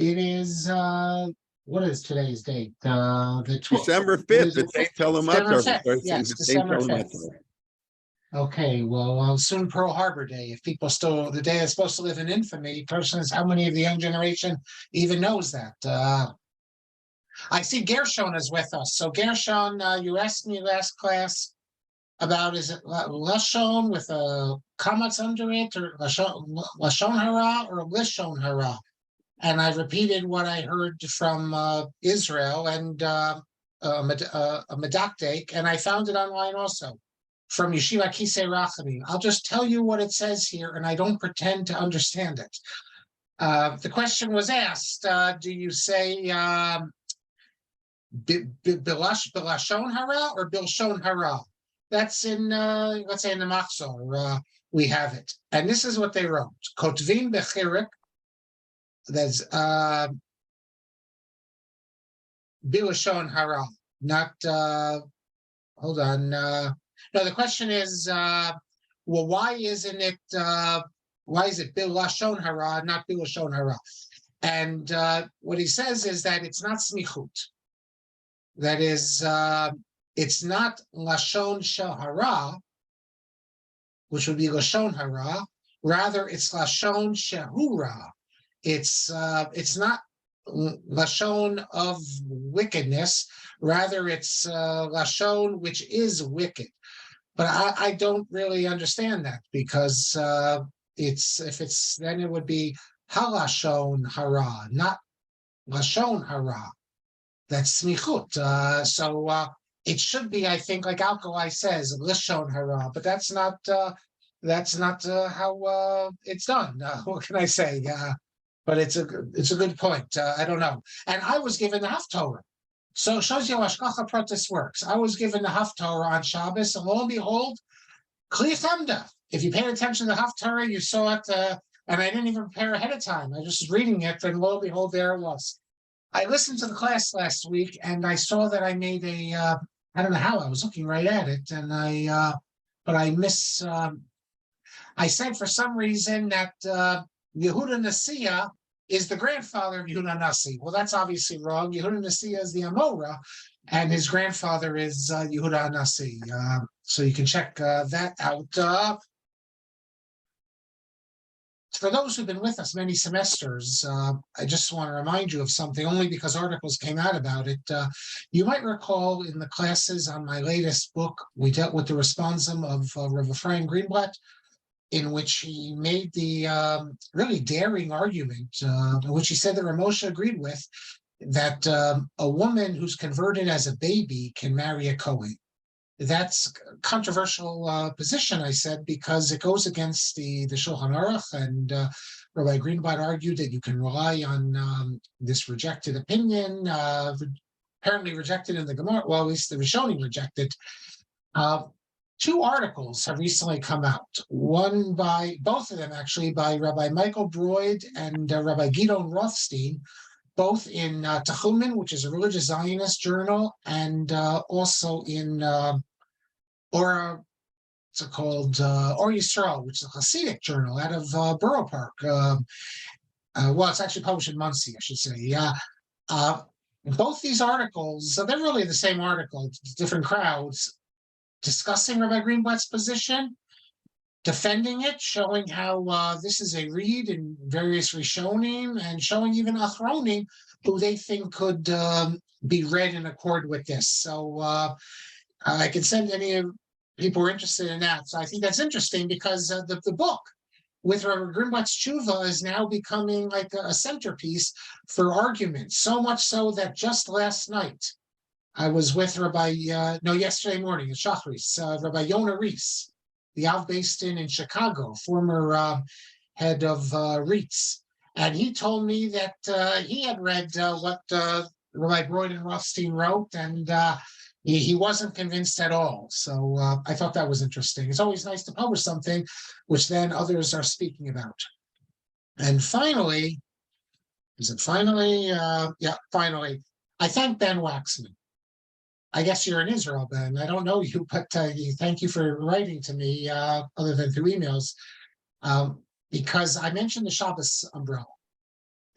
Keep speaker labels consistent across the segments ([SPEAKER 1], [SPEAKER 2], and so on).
[SPEAKER 1] It is, what is today's date? The 12th.
[SPEAKER 2] December 5th, the St.
[SPEAKER 1] December
[SPEAKER 2] Telemat
[SPEAKER 1] 5th, yes, December 5th. Okay, well, soon Pearl Harbor Day. If people still, the day is supposed to live in infamy, question is how many of the young generation even knows that? I see Gershon is with us. So Gershon, you asked me last class about, is it Lashon with a commas under it, or Lashon Hara or Lishon Hara? And I repeated what I heard from Israel and a Medakdek, and I found it online also from Yeshiva Kisei Rachamim. I'll just tell you what it says here, and I don't pretend to understand it. The question was asked, do you say Bilashon Hara or Bilshon Hara? That's in, let's say in the Machzor, we have it. And this is what they wrote. Kotvim Bechirik, that's Bilashon Hara, not, hold on. No, the question is, well, why isn't it, why is it Bilashon Hara, not Bilashon Hara? And what he says is that it's not smichut. That is, it's not Lashon Shahara, which would be Lashon Hara. Rather, it's Lashon Shehura. It's not Lashon of wickedness. Rather, it's Lashon which is wicked. But I don't really understand that, because then it would be Halashon Hara, not Lashon Hara. That's smichut. So it should be, I think, like Alkali says, Lishon Hara, but that's not how it's done. What can I say? But it's a good point. I don't know. And I was given the Haftorah. So it shows you how Hashgacha Pratis works. I was given the Haftorah on Shabbos, and lo and behold, Kli Chemda. If you paid attention to the Haftorah, you saw it, and I didn't even prepare ahead of time. I was just reading it, and lo and behold, there it was. I listened to the class last week, and I saw that I made a, I don't know how, I was looking right at it, and but I I said for some reason that Yehuda Nasiya is the grandfather of Yehuda Nasi. Well, that's obviously wrong. Yehuda Nasiya is the Amora, and his grandfather is Yehuda Nasi. So you can check that out. For those who've been with us many semesters, I just want to remind you of something, only because articles came out about it. You might recall in the classes on my latest book, we dealt with the responsum of Rabbi Frank Greenblatt, in which he made the really daring argument, in which he said that Ramosha agreed with, that a woman who's converted as a baby can marry a Kohen. That's a controversial position, I said, because it goes against the Shulchan Aruch, and Rabbi Greenblatt argued that you can rely on this rejected opinion, apparently rejected in the Gemara, well, at least the Rishonim rejected. Two articles have recently come out, one by, both of them actually, by Rabbi Michael Broid and Rabbi Gidon Rothstein, both in Techumin, which is a religious Zionist journal, and also in Or Yisrael, which is a Hasidic journal out of Borough Park. Well, it's actually published in Muncie, I should say. Both these articles, they're really the same article, different crowds, discussing Rabbi Greenblatt's position, defending it, showing how this is a read in various Rishonim, and showing even Achronim who they think could be read in accord with this. So I can send any of people who are interested in that. So I think that's interesting, because the book with Rabbi Greenblatt's tshuva is now becoming like a centerpiece for arguments, so much so that just last night, I was with yesterday morning in Shachris, Rabbi Yonah Rees, the Av based in Chicago, former head of REITs. And he told me that he had read what Rabbi Broid and Rothstein wrote, and he wasn't convinced at all. So I thought that was interesting. It's always nice to publish something which then others are speaking about. And finally, finally, I thank Ben Waxman. I guess you're in Israel, Ben. I don't know you, but thank you for writing to me, other than through emails, because I mentioned the Shabbos umbrella.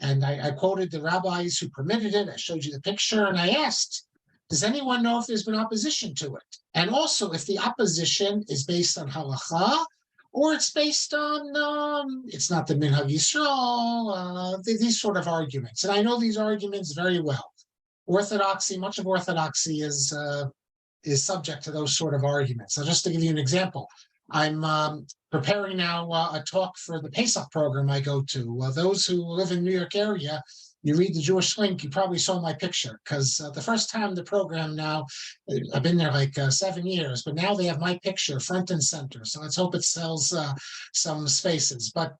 [SPEAKER 1] And I quoted the rabbis who permitted it. I showed you the picture, and I asked, does anyone know if there's been opposition to it? And also if the opposition is based on halacha, or it's based on, it's not the Minhag Yisrael, these sort of arguments. And I know these arguments very well. Orthodoxy, much of Orthodoxy is subject to those sort of arguments. So just to give you an example, I'm preparing now a talk for the Pesach program I go to. Those who live in New York area, you read the Jewish Link, you probably saw my picture, because the first time the program now, I've been there like 7 years, but now they have my picture front and center. So let's hope it sells some spaces. But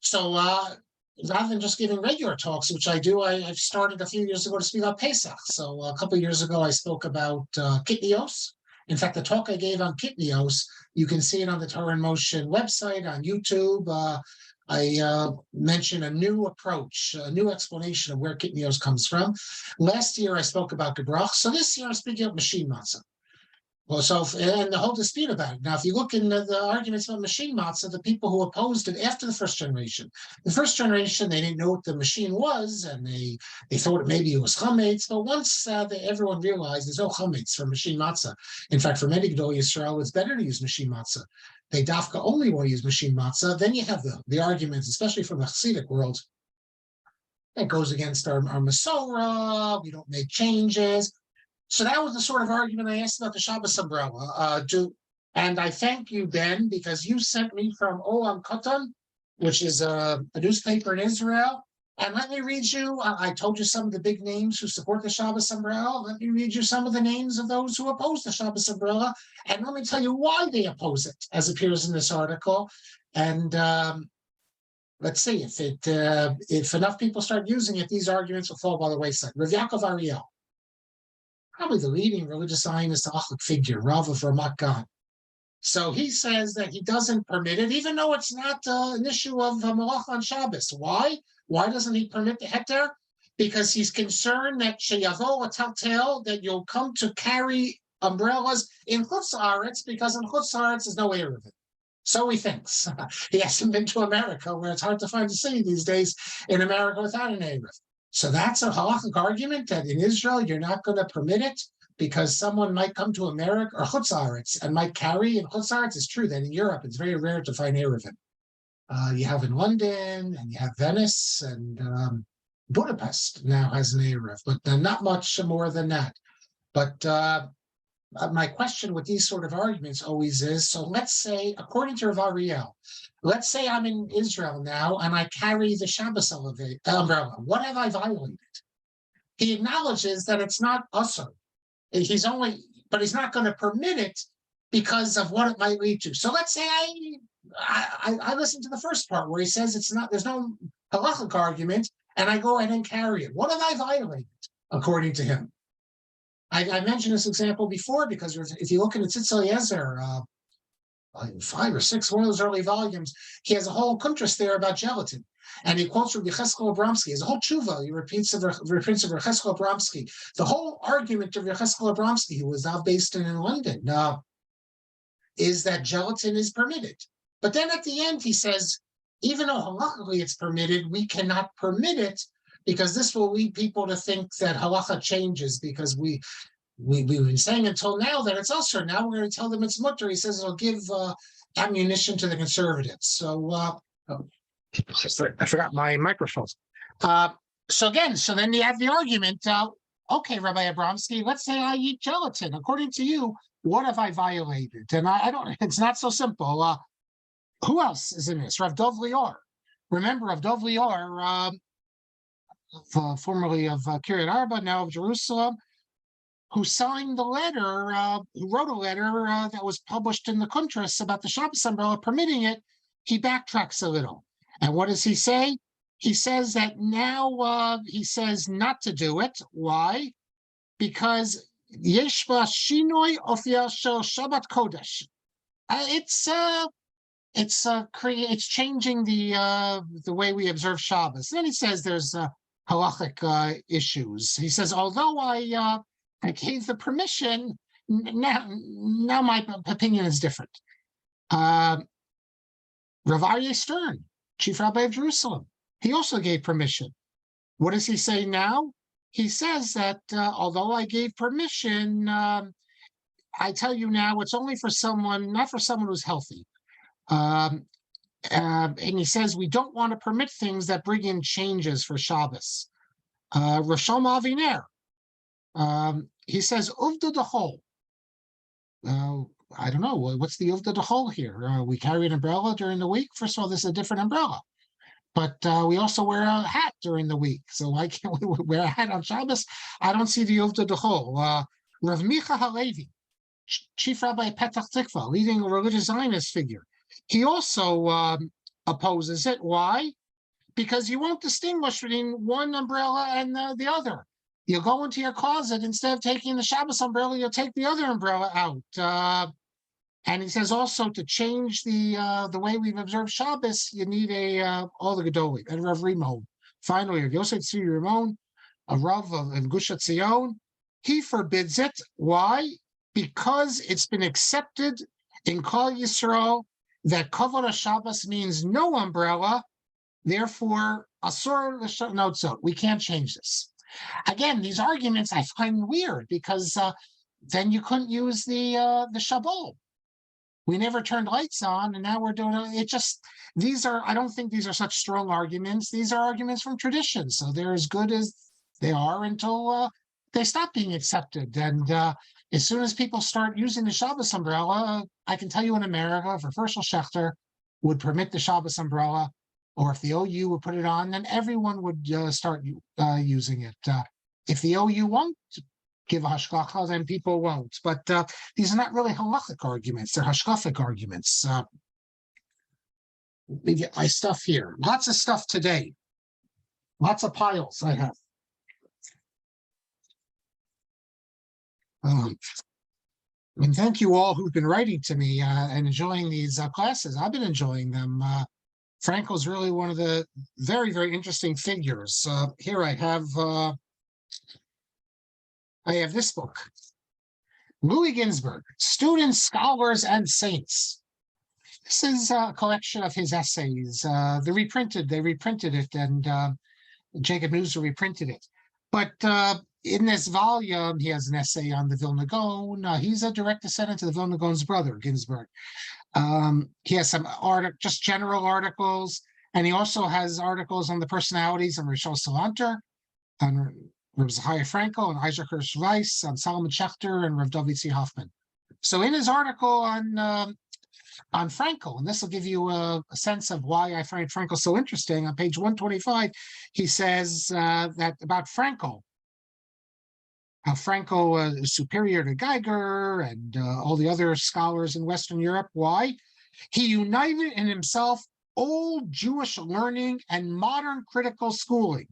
[SPEAKER 1] so rather than just giving regular talks, which I do, I've started a few years ago to speak about Pesach. So a couple of years ago, I spoke about Kitnios. In fact, the talk I gave on Kitnios, you can see it on the Torah in Motion website, on YouTube. I mentioned a new approach, a new explanation of where Kitnios comes from. Last year, I spoke about Gebrach. So this year, I'm speaking of machine matzah. Well, so, and the whole dispute about it. Now, if you look in the arguments about machine matzah, the people who opposed it after the first generation, they didn't know what the machine was, and they thought maybe it was chametz. But once everyone realized there's no chametz for machine matzah. In fact, for many Gedolei Yisrael, it's better to use machine matzah. They dafka only want to use machine matzah. Then you have the arguments, especially from the Hasidic world, that goes against our Masorah. We don't make changes. So that was the sort of argument I asked about the Shabbos umbrella. And I thank you, Ben, because you sent me from Olam Katan, which is a newspaper in Israel. And let me read you, I told you some of the big names who support the Shabbos umbrella. Let me read you some of the names of those who oppose the Shabbos umbrella. And let me tell you why they oppose it, as appears in this article. And let's see, if enough people start using it, these arguments will fall by the wayside. Rav Yaakov Ariel, probably the leading religious Zionist halachic figure, Rav of Ramat Gan. So he says that he doesn't permit it, even though it's not an issue of malach on Shabbos. Why? Why doesn't he permit the heter? Because he's concerned that sheyavo ataltel, that you'll come to carry umbrellas in Chutz Haaretz, because in Chutz Haaretz there's no eruv. So he thinks. He hasn't been to America, where it's hard to find a city these days in America without an eruv. So that's a halachic argument that in Israel you're not going to permit it because someone might come to America or Chutz Haaretz and might carry. In Chutz Haaretz, it's true that in Europe it's very rare to find eruvin. You have in London, and you have Venice, and Budapest now has an eruv, but not much more than that. But my question with these sort of arguments always is, so let's say, according to Rav Ariel, let's say I'm in Israel now and I carry the Shabbos umbrella. What have I violated? He acknowledges that it's not usur. But he's not going to permit it because of what it might lead to. So let's say I listen to the first part where he says there's no halachic argument, and I go ahead and carry it. What have I violated, according to him? I mentioned this example before because if you look at Tzitz Eliezer, 5 or 6, one of those early volumes, he has a whole kuntras there about gelatin. And he quotes from Yecheskel Abramsky. He has a whole tshuva. He repeats of Yecheskel Abramsky. The whole argument of Yecheskel Abramsky, who was now based in London, is that gelatin is permitted. But then at the end, he says, even though halachically it's permitted, we cannot permit it because this will lead people to think that halacha changes because we've been saying until now that it's usher. Now we're going to tell them it's mutter. He says it'll give ammunition to the conservatives. So I forgot my microphone. So then you have the argument. Okay, Rabbi Abramsky, let's say I eat gelatin. According to you, what have I violated? And I don't. It's not so simple. Who else is in this? Rav Dov Lior. Remember, Rav Dov Lior, formerly of Kiryat Arba, now of Jerusalem, who signed the letter, who wrote a letter that was published in the Kuntras about the Shabbos umbrella permitting it. He backtracks a little. And what does he say? He says that now he says not to do it. Why? Because yesh ba shinoi ofia shel Shabbat Kodesh. It's changing the way we observe Shabbos. And then he says there's halachic issues. He says, although I gave the permission, now my opinion is different. Rav Aryeh Stern, Chief Rabbi of Jerusalem, He also gave permission. What does he say now? He says that although I gave permission, I tell you now, it's only for someone, not for someone who's healthy. And he says we don't want to permit things that bring in changes for Shabbos. Rishon Aviner, he says uvda dechol. I don't know what's the uvda dechol here. We carry an umbrella during the week. First of all, this is a different umbrella, but we also wear a hat during the week. So why can't we wear a hat on Shabbos? I don't see the uvda dechol. Rav Micha Halevi, Chief Rabbi Petach Tikva, leading a religious Zionist figure. He also opposes it. Why? Because you won't distinguish between one umbrella and the other. You'll go into your closet, instead of taking the Shabbos umbrella, you'll take the other umbrella out. And he says also to change the way we've observed Shabbos, you need all the Gedolim, and Rav Rimon. Finally, Yosef Tzvi Rimon, a Rav of Gush Etzion, he forbids it. Why? Because it's been accepted in Kol Yisrael that Kavod HaShabbos means no umbrella, therefore, Asur L'Notzot, we can't change this. Again, these arguments I find weird, because then you couldn't use the Shabbat. We never turned lights on, and now we're doing it. I don't think these are such strong arguments. These are arguments from tradition, so they're as good as they are until they stop being accepted. And as soon as people start using the Shabbos umbrella, I can tell you in America, if Herschel Schechter would permit the Shabbos umbrella, or if the OU would put it on, then everyone would start using it. If the OU won't give a hashgacha, then people won't. But these are not really halachic arguments; they're hashkafic arguments. Let me get my stuff here. Lots of stuff today. Lots of piles I have. And thank you all who've been writing to me and enjoying these classes. I've been enjoying them. Frankel's really one of the very, very interesting figures. Here I have this book, Louis Ginsburg, Students, Scholars, and Saints. This is a collection of his essays. They reprinted it, and Jacob Newser reprinted it. But in this volume, he has an essay on the Vilna Gaon. He's a direct descendant to the Vilna Gaon's brother, Ginsburg. He has some just general articles, and he also has articles on the personalities of Rishon Salanter, on Rav Zechariah Frankel, and Isaac Hirsch Weiss, on Solomon Schechter, and Rav David C. Hoffman. So in his article on Frankel, and this will give you a sense of why I find Frankel so interesting, on page 125, he says that about Frankel, how Frankel is superior to Geiger and all the other scholars in Western Europe. Why? He united in himself old Jewish learning and modern critical schooling,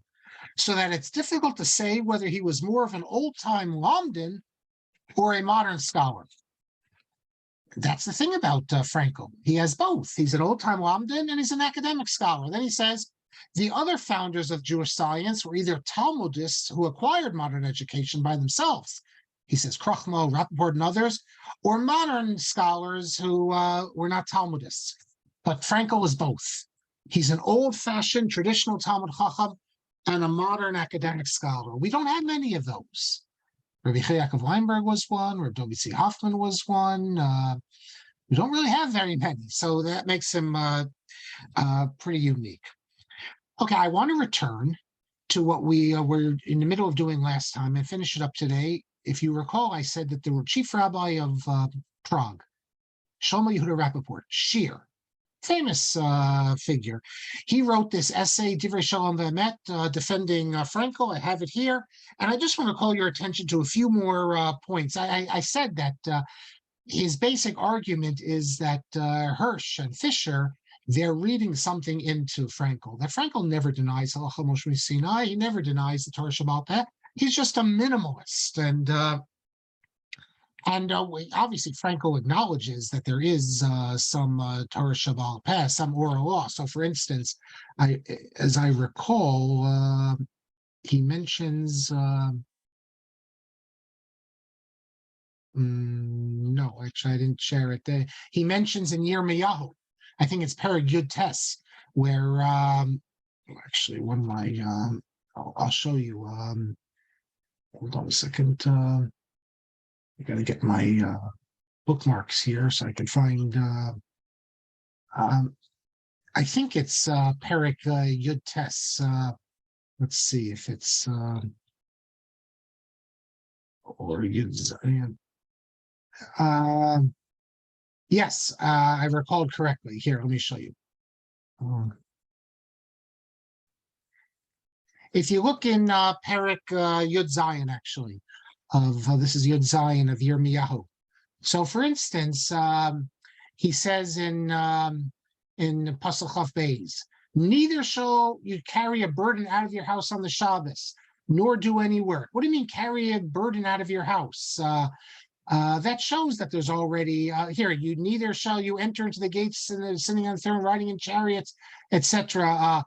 [SPEAKER 1] so that it's difficult to say whether he was more of an old-time Lamdan or a modern scholar. That's the thing about Frankel. He has both. He's an old-time Lamdan and he's an academic scholar. Then he says, the other founders of Jewish science were either Talmudists who acquired modern education by themselves, he says Krochmo, Rapoport, and others, or modern scholars who were not Talmudists. But Frankel was both. He's an old-fashioned traditional Talmud Chacham and a modern academic scholar. We don't have many of those. Rabbi Yaakov Weinberg was one, Rabbi David C. Hoffman was one. We don't really have very many, so that makes him pretty unique. Okay, I want to return to what we were in the middle of doing last time and finish it up today. If you recall, I said that the chief rabbi of Prague, Shlomo Yehuda Rapoport, Shir, famous figure, he wrote this essay, Divrei Shalom ve-Emet, defending Frankel. I have it here. And I just want to call your attention to a few more points. I said that his basic argument is that Hirsch and Fisher, they're reading something into Frankel, that Frankel never denies Halacha Moshe Sinai. He never denies the Torah Shabbat Peh. He's just a minimalist. And obviously, Frankel acknowledges that there is some Torah Shabbat Peh, some oral law. So, for instance, as I recall, he mentions, no, actually, I didn't share it there. He mentions in Yirmiyahu, I think it's Perek Yud Tes, where actually, one of my, I'll show you. Hold on a second. I got to get my bookmarks here so I can find. I think it's Perek Yud Tes. Let's see if it's or Yud Zayin. Yes, I recalled correctly. Here, let me show you. If you look in Perek Yud Zayin, actually, of this is Yud Zayin of Yirmiyahu. So, for instance, he says in Pasuk Chaf Beis, neither shall you carry a burden out of your house on the Shabbos, nor do any work. What do you mean carry a burden out of your house? That shows that there's already here. You neither shall you enter into the gates and sitting on the throne, riding in chariots, etc.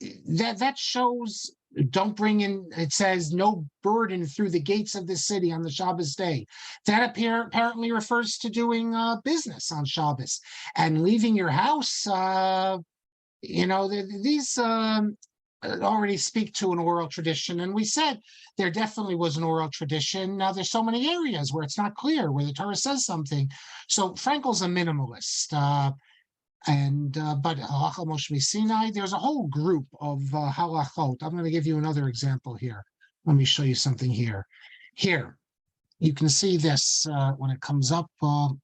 [SPEAKER 1] That shows. Don't bring in. It says no burden through the gates of the city on the Shabbos day. That apparently refers to doing business on Shabbos and leaving your house. These already speak to an oral tradition, and we said there definitely was an oral tradition. Now there's so many areas where it's not clear where the Torah says something. So Frankel's a minimalist, but halacha Moshe Sinai, there's a whole group of halachot. I'm going to give you another example here. Let me show you something here. Here, you can see this when it comes up. Hold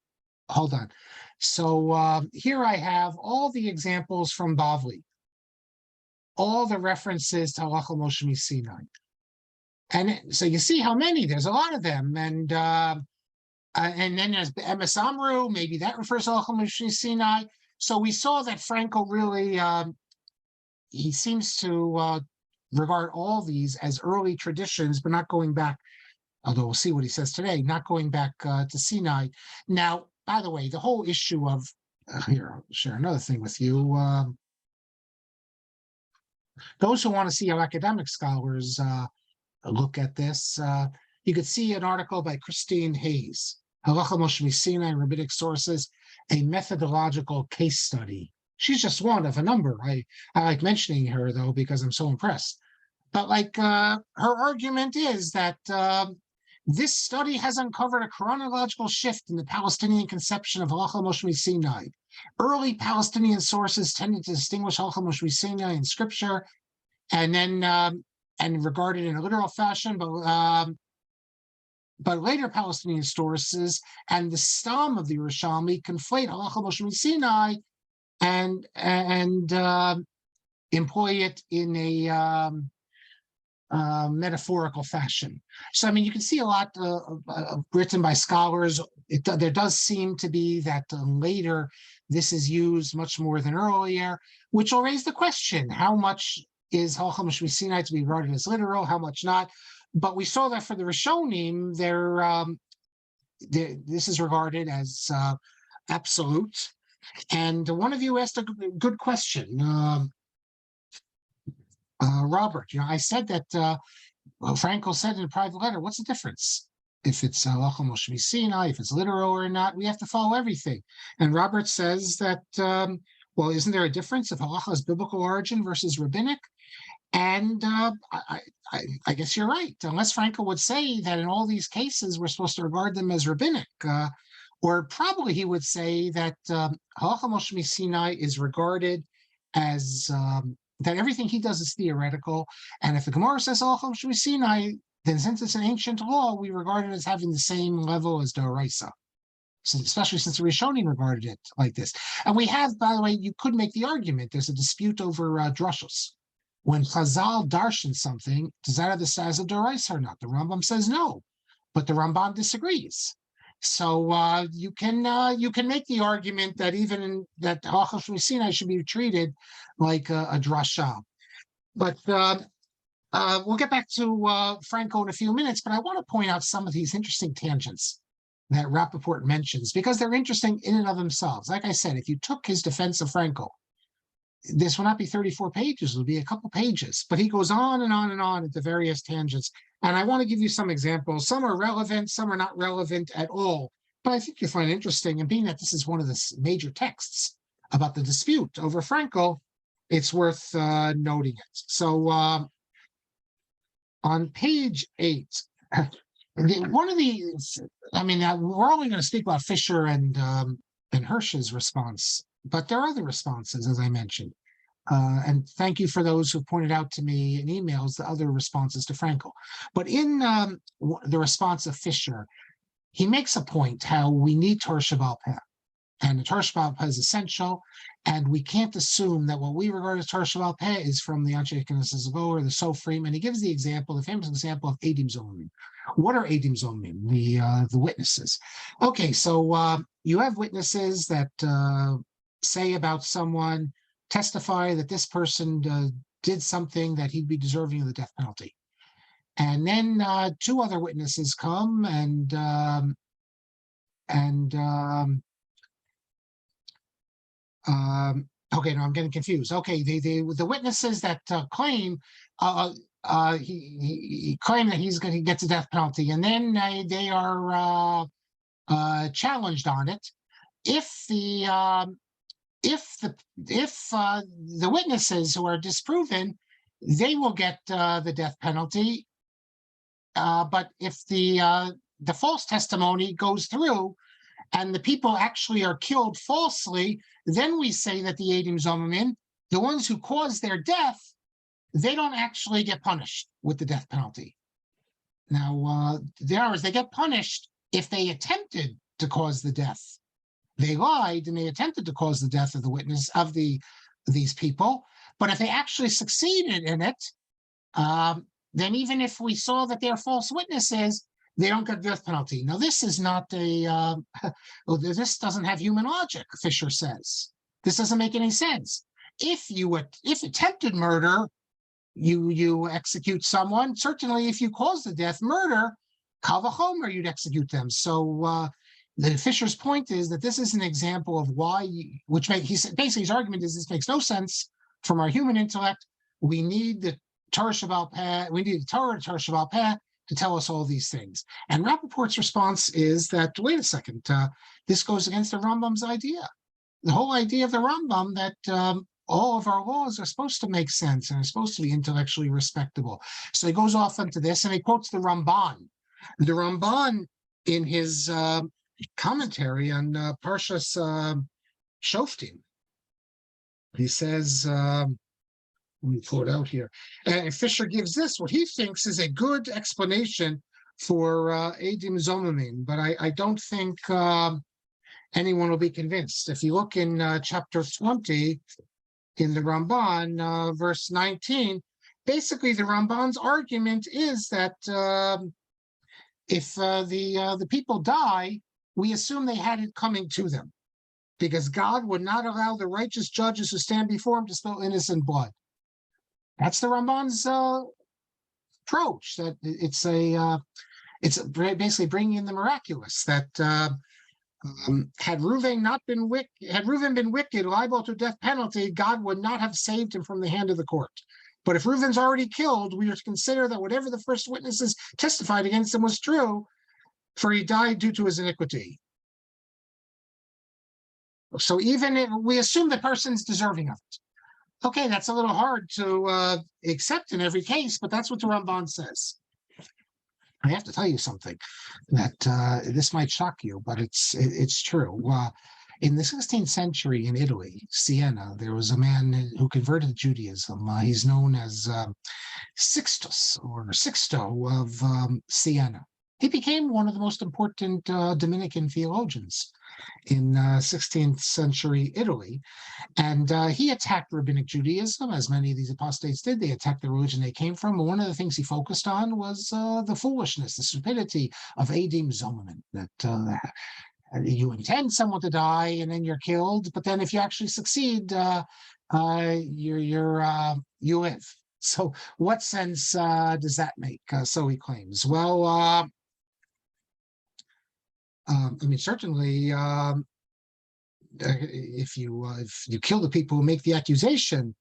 [SPEAKER 1] on. So here I have all the examples from Bavli. All the references to halacha Moshe Sinai, and so you see how many. There's a lot of them, and then there's Emes Amru. Maybe that refers to halacha Moshe Sinai. So we saw that Frankel really he seems to regard all these as early traditions, but not going back. Although we'll see what he says today, not going back to Sinai. Now, by the way, the whole issue of here, I'll share another thing with you. Those who want to see how academic scholars look at this, you could see an article by Christine Hayes, Halacha Moshe Sinai, Rabbinic Sources, a methodological case study. She's just one of a number. I like mentioning her, though, because I'm so impressed. But her argument is that this study has uncovered a chronological shift in the Palestinian conception of Halacha Moshe Sinai. Early Palestinian sources tended to distinguish Halacha Moshe Sinai in scripture, and then and regard it in a literal fashion, but later Palestinian sources and the Stam of the Yerushalmi conflate Halacha Moshe Sinai and employ it in a metaphorical fashion. So, I mean, you can see a lot written by scholars. There does seem to be that later this is used much more than earlier, which will raise the question, how much is Halacha Moshe Sinai to be regarded as literal, how much not? But we saw that for the Rishonim, this is regarded as absolute. And one of you asked a good question, Robert. I said that Frankel said in a private letter, what's the difference? If it's Halacha Moshe Sinai, if it's literal or not, we have to follow everything. And Robert says that, well, isn't there a difference if Halacha's biblical origin versus rabbinic? And I guess you're right, unless Frankel would say that in all these cases, we're supposed to regard them as rabbinic, or probably he would say that Halacha Moshe Sinai is regarded as that everything he does is theoretical. And if the Gemara says Halacha Moshe Sinai, then since it's an ancient law, we regard it as having the same level as D'Oraisa. So especially since the Rishonim regarded it like this. And we have, by the way, you could make the argument, there's a dispute over drushos. When Chazal darshan something, does that have the size of D'Oraisa or not? The Rambam says no, but the Ramban disagrees. So you can make the argument that even that Halacha Moshe Sinai should be treated like a drasha. But we'll get back to Frankel in a few minutes, but I want to point out some of these interesting tangents that Rapoport mentions, because they're interesting in and of themselves. Like I said, if you took his defense of Frankel, this will not be 34 pages, it'll be a couple pages, but he goes on and on and on at the various tangents. And I want to give you some examples. Some are relevant, some are not relevant at all, but I think you'll find interesting. And being that this is one of the major texts about the dispute over Frankel, it's worth noting it. So on page 8, one of the, I mean, we're only going to speak about Fisher and Hirsch's response, but there are other responses, as I mentioned. And thank you for those who pointed out to me in emails the other responses to Frankel. But in the response of Fisher, he makes a point how we need Torah Shabbat Peh. And the Torah Shabbat Peh is essential, and we can't assume that what we regard as Torah Shabbat Peh is from the Antigonus or the Sofrim. And he gives the example, the famous example of edim zomemim. What are edim zomemim? The witnesses. Okay, so you have witnesses that say about someone, testify that this person did something that he'd be deserving of the death penalty. And then 2 other witnesses come okay, no, I'm getting confused. Okay, the witnesses that claim he claim that he gets a death penalty, and then they are challenged on it. If the witnesses who are disproven, they will get the death penalty. But if the false testimony goes through and the people actually are killed falsely, then we say that the edim zomemim, the ones who caused their death, they don't actually get punished with the death penalty. Now, they get punished if they attempted to cause the death. They lied and they attempted to cause the death of the witness of these people. But if they actually succeeded in it, then even if we saw that they're false witnesses, they don't get death penalty. Now, this is not this doesn't have human logic, Fisher says. This doesn't make any sense. If attempted murder, you execute someone, certainly if you cause the death, murder, kal v'chomer, you'd execute them. So the Fisher's point is that this is an example of why, basically his argument is this makes no sense from our human intellect. We need the Torah Shabbat Peh, we need the Torah Shabbat Peh to tell us all these things. And Rapoport's response is that, wait a second, this goes against the Rambam's idea. The whole idea of the Rambam that all of our laws are supposed to make sense and are supposed to be intellectually respectable. So he goes off into this and he quotes the Ramban. The Ramban in his commentary on Parshas Shoftim, he says, let me pull it out here. And Fisher gives this, what he thinks is a good explanation for edim zomemim, but I don't think anyone will be convinced. If you look in chapter 20, in the Ramban, verse 19, basically the Ramban's argument is that if the people die, we assume they had it coming to them, because God would not allow the righteous judges who stand before him to spill innocent blood. That's the Ramban's approach. That it's basically bringing in the miraculous. That had Reuven been wicked, liable to death penalty, God would not have saved him from the hand of the court. But if Reuven's already killed, we are to consider that whatever the first witnesses testified against him was true, for he died due to his iniquity. So even if we assume the person's deserving of it. Okay, that's a little hard to accept in every case, but that's what the Ramban says. I have to tell you something that this might shock you, but it's true. In the 16th century in Italy, Siena, there was a man who converted to Judaism. He's known as Sixtus or Sixto of Siena. He became one of the most important Dominican theologians in 16th century Italy. And he attacked rabbinic Judaism, as many of these apostates did. They attacked the religion they came from. And one of the things he focused on was the foolishness, the stupidity of edim zomemim, that you intend someone to die and then you're killed, but then if you actually succeed, you live. So what sense does that make? So he claims. Well, I mean, certainly, if you kill the people who make the accusation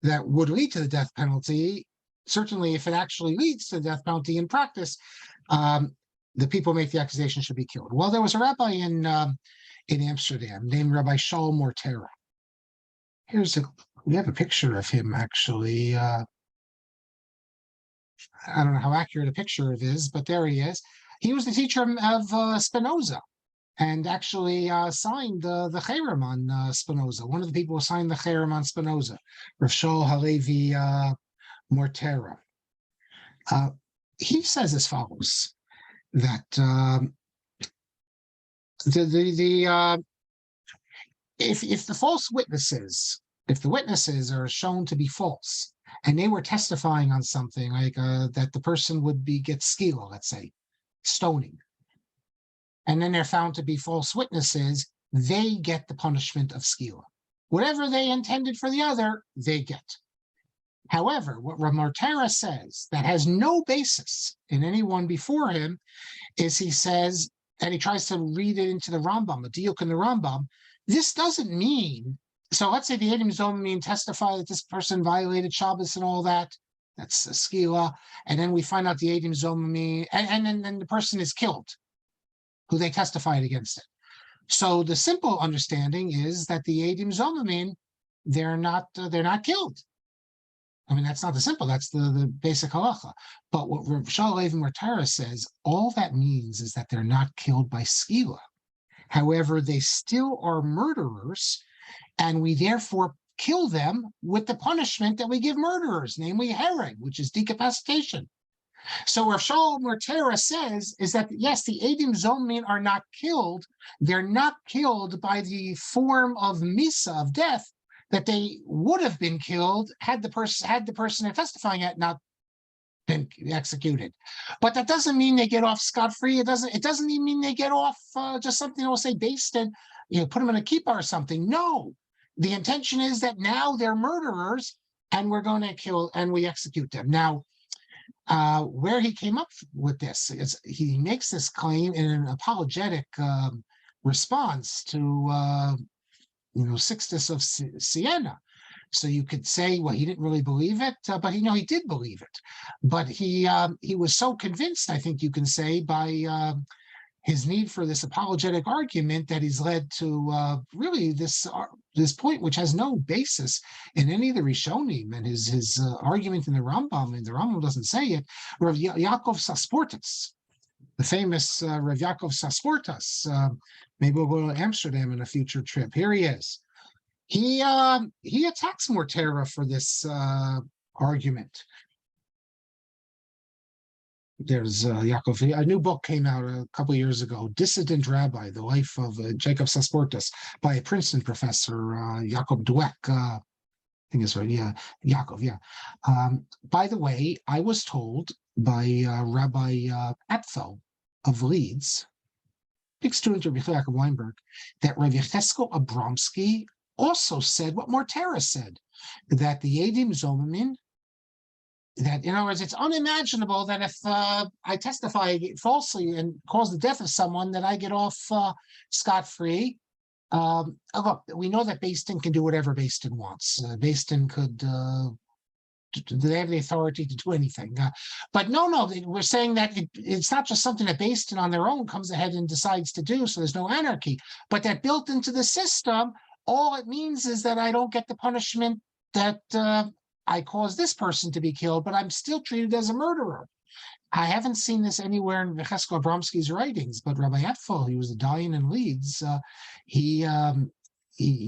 [SPEAKER 1] that would lead to the death penalty, certainly if it actually leads to the death penalty in practice, the people who make the accusation should be killed. Well, there was a rabbi in Amsterdam named Rabbi Saul Morteira. We have a picture of him actually. I don't know how accurate a picture it is, but there he is. He was the teacher of Spinoza, and actually signed the cherem on Spinoza. One of the people who signed the cherem on Spinoza, Rav Shaul Halevi Morteira. He says as follows, that if the false witnesses, if the witnesses are shown to be false, and they were testifying on something like that the person would get skila, let's say, stoning, and then they're found to be false witnesses, they get the punishment of skila. Whatever they intended for the other, they get. However, what Rav Morteira says that has no basis in anyone before him is he says, and he tries to read it into the Rambam, a diuk in the Rambam. This doesn't mean, so let's say the edim zomemim testify that this person violated Shabbos and all that. That's a skila, and then we find out the edim zomemim, and then the person is killed, who they testified against it. So the simple understanding is that the edim zomemim, they're not killed. I mean, that's not the simple, that's the basic halacha. But what Rav Shaul Halevi Morteira says, all that means is that they're not killed by skila. However, they still are murderers, and we therefore kill them with the punishment that we give murderers, namely hereg, which is decapitation. So Rav Shaul Morteira says is that, yes, the edim zomemim are not killed. They're not killed by the form of misa, of death, that they would have been killed had the person they're testifying at not been executed. But that doesn't mean they get off scot-free. It doesn't even mean they get off just something that will say based in, put them in a kippah or something. No, the intention is that now they're murderers and we're going to kill and we execute them. Now, where he came up with this is he makes this claim in an apologetic response to Sixtus of Siena. So you could say, well, he didn't really believe it, but he did believe it. But he was so convinced, I think you can say, by his need for this apologetic argument that he's led to really this point, which has no basis in any of the Rishonim, and his argument in the Rambam, and the Rambam doesn't say it. Rav Yaakov Sasportas, the famous Rav Yaakov Sasportas. Maybe we'll go to Amsterdam in a future trip. Here he is. He attacks Morteira for this argument. There's Yaakov. A new book came out a couple of years ago, Dissident Rabbi, The Life of Jacob Sasportas, by a Princeton professor, Yaakov Dweck. I think it's right. Yeah, Yaakov. Yeah. By the way, I was told by Rabbi Apfel of Leeds, big student of Rabbi Yaakov Weinberg, that Rav Yecheskel Abramsky also said what Morteira said, that the edim zomemim, that, in other words, it's unimaginable that if I testify falsely and cause the death of someone, that I get off scot-free. Look, we know that Beis Din can do whatever Beis Din wants. Beis Din could, they have the authority to do anything. But no, we're saying that it's not just something that Beis Din on their own comes ahead and decides to do, so there's no anarchy. But that built into the system, all it means is that I don't get the punishment that I caused this person to be killed, but I'm still treated as a murderer. I haven't seen this anywhere in Yecheskel Abramsky's writings, but Rabbi Apfel, he was a Dayan in Leeds, he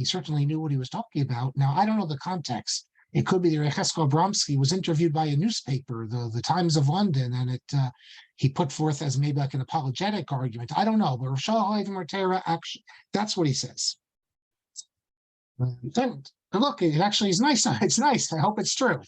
[SPEAKER 1] certainly knew what he was talking about. Now, I don't know the context. It could be that Yecheskel Abramsky was interviewed by a newspaper, the Times of London, and he put forth as maybe like an apologetic argument. I don't know, but Rav Shaul Halevi Morteira, actually, that's what he says. Look, it actually is nice. It's nice. I hope it's true.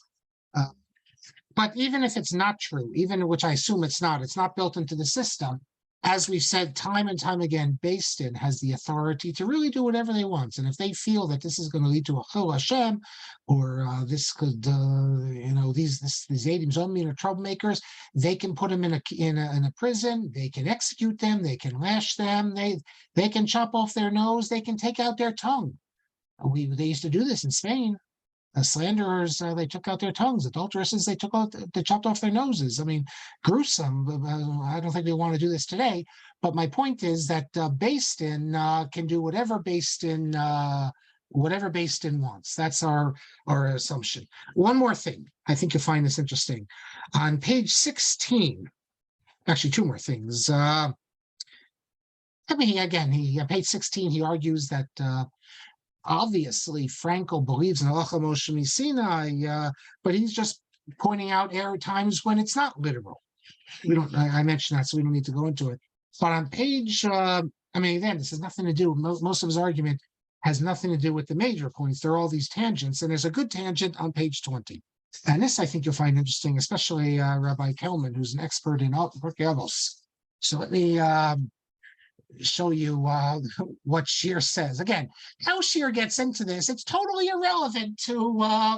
[SPEAKER 1] But even if it's not true, even which I assume it's not built into the system. As we've said time and time again, Beis Din has the authority to really do whatever they want. And if they feel that this is going to lead to a Chil Hashem, or this could, these edim zomemim are troublemakers, they can put them in a prison. They can execute them. They can lash them. They can chop off their nose. They can take out their tongue. They used to do this in Spain. Slanderers, they took out their tongues. Adulteresses, they chopped off their noses. I mean, gruesome. I don't think they want to do this today. But my point is that Beis Din can do whatever Beis Din whatever based in wants. That's our assumption. One more thing. I think you'll find this interesting. On page 16, actually two more things. On page 16, he argues that obviously Frankel believes in Halacha Moshe Sinai, but he's just pointing out times when it's not literal. I mentioned that, so we don't need to go into it. But on page, again, this has nothing to do, most of his argument has nothing to do with the major points. There are all these tangents, and there's a good tangent on page 20. And this I think you'll find interesting, especially Rabbi Kelman, who's an expert in Orthodoxy. So let me show you what Shir says. Again, how Shir gets into this, it's totally irrelevant to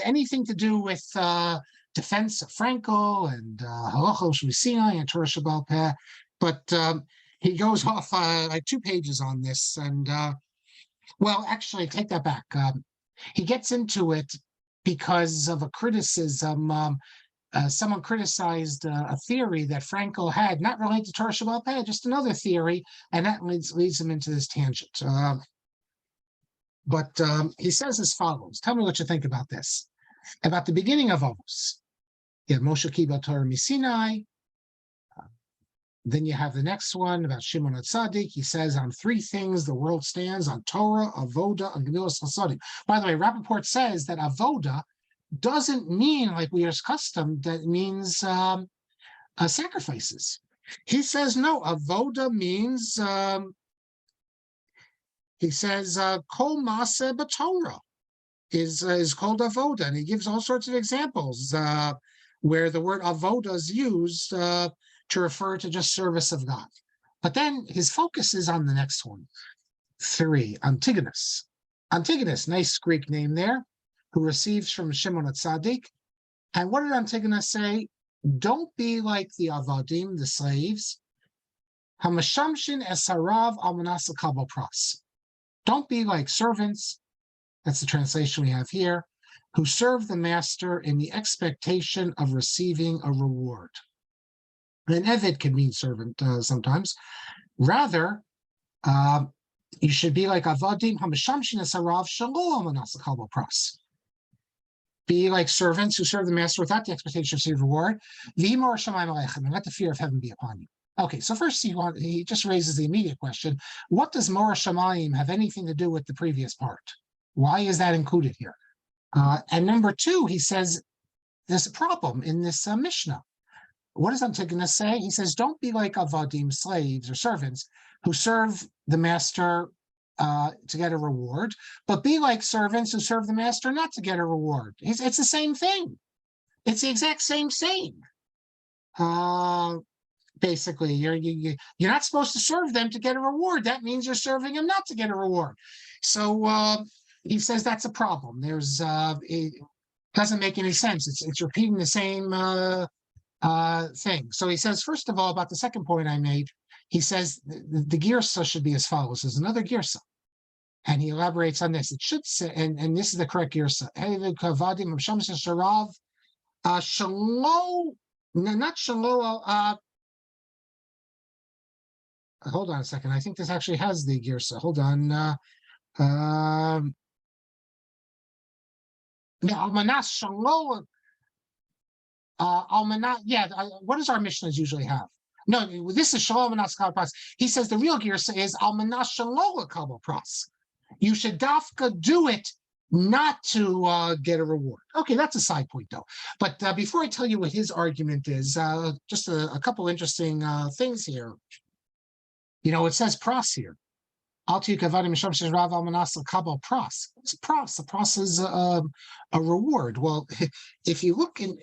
[SPEAKER 1] anything to do with defense of Frankel and Halacha Sinai and Torah Shebaal Peh. But he goes off like 2 pages on this, and actually, take that back. He gets into it because of a criticism. Someone criticized a theory that Frankel had, not related to Torah Shebaal Peh, just another theory, and that leads him into this tangent. But he says as follows. Tell me what you think about this. About the beginning of Avos. You have Moshe Kibel Torah Misinai. Then you have the next one about Shimon HaTzadik. He says on 3 things the world stands: on Torah, Avoda, and Gemilas Chasadim. By the way, Rapoport says that Avoda doesn't mean, like we are accustomed, that means sacrifices. He says no, Avoda means, he says, Kol Maaseh B'Torah is called Avoda, and he gives all sorts of examples where the word Avoda is used to refer to just service of God. But then his focus is on the next one. 3, Antigonus. Antigonus, nice Greek name there, who receives from Shimon HaTzadik. And what did Antigonus say? Don't be like the Avadim, the slaves. Hamashamshin esarav almanas l'kabel pras. Don't be like servants, that's the translation we have here, who serve the master in the expectation of receiving a reward. An eved can mean servant sometimes. Rather, you should be like avadim hamashamshin esarav shelo almanas l'kabel pras. Be like servants who serve the master without the expectation of receiving reward. V'imor shamayim aleichem, and let the fear of heaven be upon you. Okay, so first he just raises the immediate question: what does Mor Shamayim have anything to do with the previous part? Why is that included here? And number 2, he says there's a problem in this Mishnah. What does Antigonus say? He says, don't be like avadim, slaves or servants, who serve the master to get a reward, but be like servants who serve the master not to get a reward. It's the same thing. It's the exact same saying. Basically, you're not supposed to serve them to get a reward. That means you're serving them not to get a reward. So he says that's a problem. It doesn't make any sense. It's repeating the same thing. So he says, first of all, about the second point I made, he says the girsa should be as follows. There's another girsa, and he elaborates on this. It should say, and this is the correct girsa. Not shalo. Hold on a second. I think this actually has the girsa. Hold on. Almanas shalo. What does our Mishnahs usually have? No, this is Shalom and Kabel Pras. He says the real girsa is Almanas Shalom Kabel Pras. You should dafka do it not to get a reward. Okay, that's a side point though. But before I tell you what his argument is, just a couple interesting things here. You know, it says pras here. What's pras? A pras is a reward. Well, if you look in,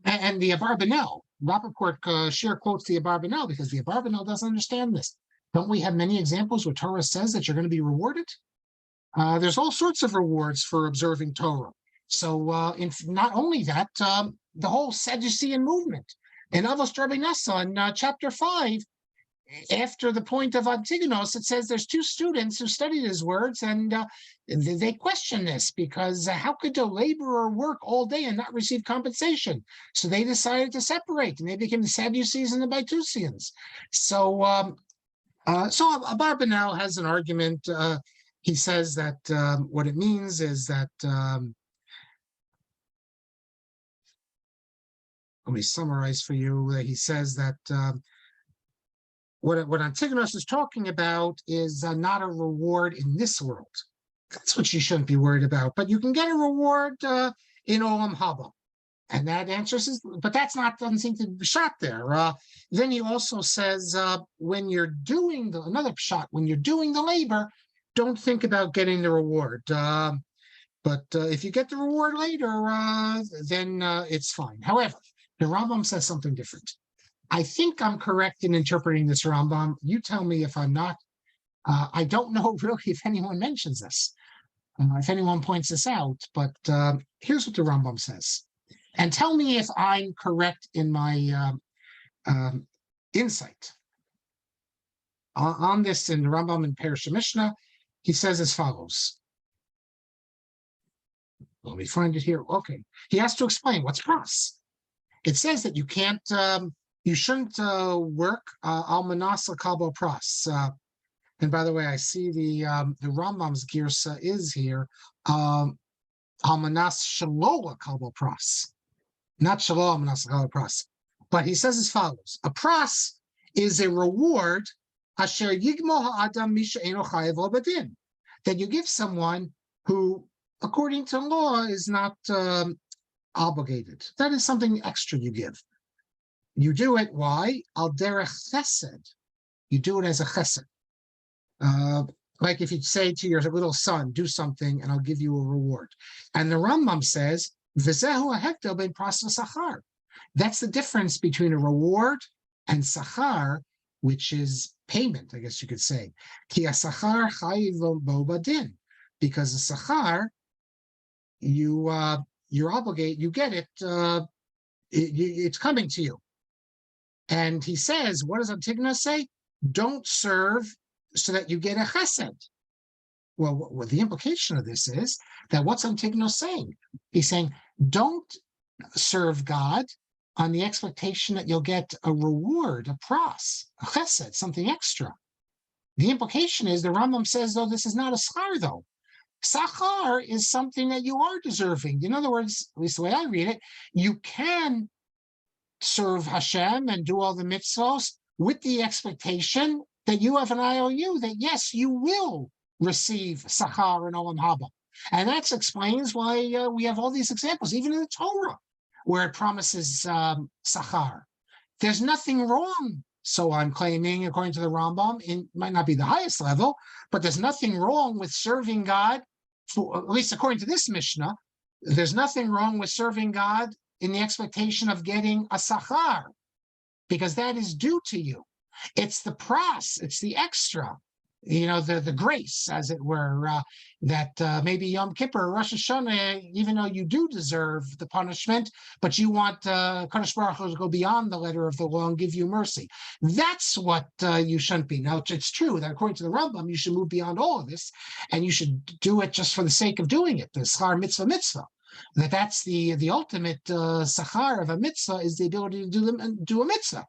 [SPEAKER 1] and the Abarbanel, Rapoport Shir quotes the Abarbanel because the Abarbanel doesn't understand this. Don't we have many examples where Torah says that you're going to be rewarded? There's all sorts of rewards for observing Torah. So not only that, the whole Sadducean movement. In Avos Rabbi Nasa, in chapter 5, after the point of Antigonus, it says there's 2 students who studied his words, and they question this because how could a laborer work all day and not receive compensation? So they decided to separate, and they became the Sadducees and the Baitusians. So Abarbanel has an argument he says that what it means is that, let me summarize for you, that he says that what Antigonus is talking about is not a reward in this world. That's what you shouldn't be worried about. But you can get a reward in Olam Haba. And that answers his, but that's not, doesn't seem to be shot there. Then he also says, when you're doing another shot, when you're doing the labor, don't think about getting the reward. But if you get the reward later, then it's fine. However, the Rambam says something different. I think I'm correct in interpreting this Rambam. You tell me if I'm not. I don't know really if anyone mentions this, if anyone points this out, but here's what the Rambam says. And tell me if I'm correct in my insight. On this in the Rambam in Perush Mishnah, he says as follows. Let me find it here. Okay. He has to explain what's pras. It says that you can't, you shouldn't work al manas kabo pras. And by the way, I see the Rambam's girsa is here al manas shalola kabo pras, not shalom manas kabo pras. But he says as follows: a pras is a reward asher yigmo ha'adam misha eno chayev obadin, that you give someone who, according to law, is not obligated. That is something extra you give. You do it, why? Al derech chesed. You do it as a chesed. Like if you say to your little son, do something and I'll give you a reward. And the Rambam says, V'zehu hahevdel ben pras v'sachar. That's the difference between a reward and sachar, which is payment, I guess you could say. Ki asachar chayiv bo badin. Because the sachar, you're obligated, you get it, it's coming to you. And he says, what does Antigonus say? Don't serve so that you get a chesed. Well, the implication of this is that what's Antigonus saying? He's saying, don't serve God on the expectation that you'll get a reward, a pras, a chesed, something extra. The implication is the Rambam says, though, this is not a schar, though. Sachar is something that you are deserving. In other words, at least the way I read it, you can serve Hashem and do all the mitzvos with the expectation that you have an IOU, that yes, you will receive Sachar and Olam Haba. And that explains why we have all these examples, even in the Torah, where it promises Sachar. There's nothing wrong, so I'm claiming, according to the Rambam, it might not be the highest level, but there's nothing wrong with serving God, at least according to this Mishnah, there's nothing wrong with serving God in the expectation of getting a sachar, because that is due to you. It's the pras, it's the extra, the grace, as it were, that maybe Yom Kippur, Rosh Hashanah, even though you do deserve the punishment, but you want Kadosh Baruch Hu to go beyond the letter of the law and give you mercy. That's what you shouldn't be. Now, it's true that according to the Rambam, you should move beyond all of this, and you should do it just for the sake of doing it, the schar mitzvah. That's the ultimate sachar of a mitzvah, is the ability to do a mitzvah.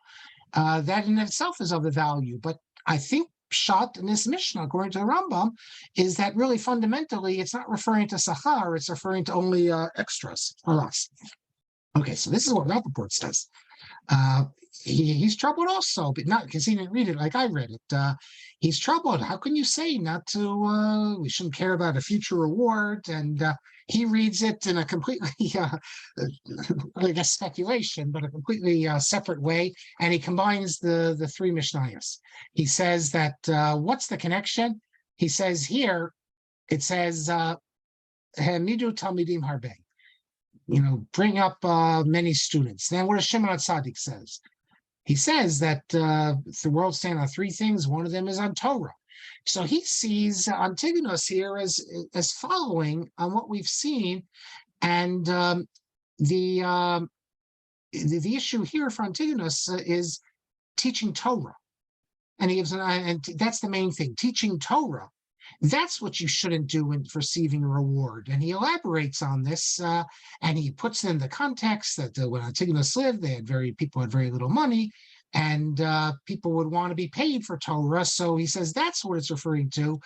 [SPEAKER 1] That in itself is of the value. But I think pshat in this Mishnah, according to the Rambam, is that really fundamentally it's not referring to sachar, it's referring to only extras or us. Okay, so this is what Rapoport says. He's troubled also, but not because he didn't read it like I read it. He's troubled. How can you say not to, we shouldn't care about a future reward? And he reads it in a completely, I guess speculation, but a completely separate way. And he combines the three Mishnayos. He says that, what's the connection? He says here, it says, Hemidu Talmidim Harbe. Bring up many students. Then what does Shimon HaTzadik says? He says that the world stands on three things. One of them is on Torah. So he sees Antigonus here as following on what we've seen, and the issue here for Antigonus is teaching Torah, and he gives and that's the main thing, teaching Torah. That's what you shouldn't do in receiving a reward. And he elaborates on this, and he puts in the context that when Antigonus lived, people had very little money, and people would want to be paid for Torah. So he says that's what it's referring to,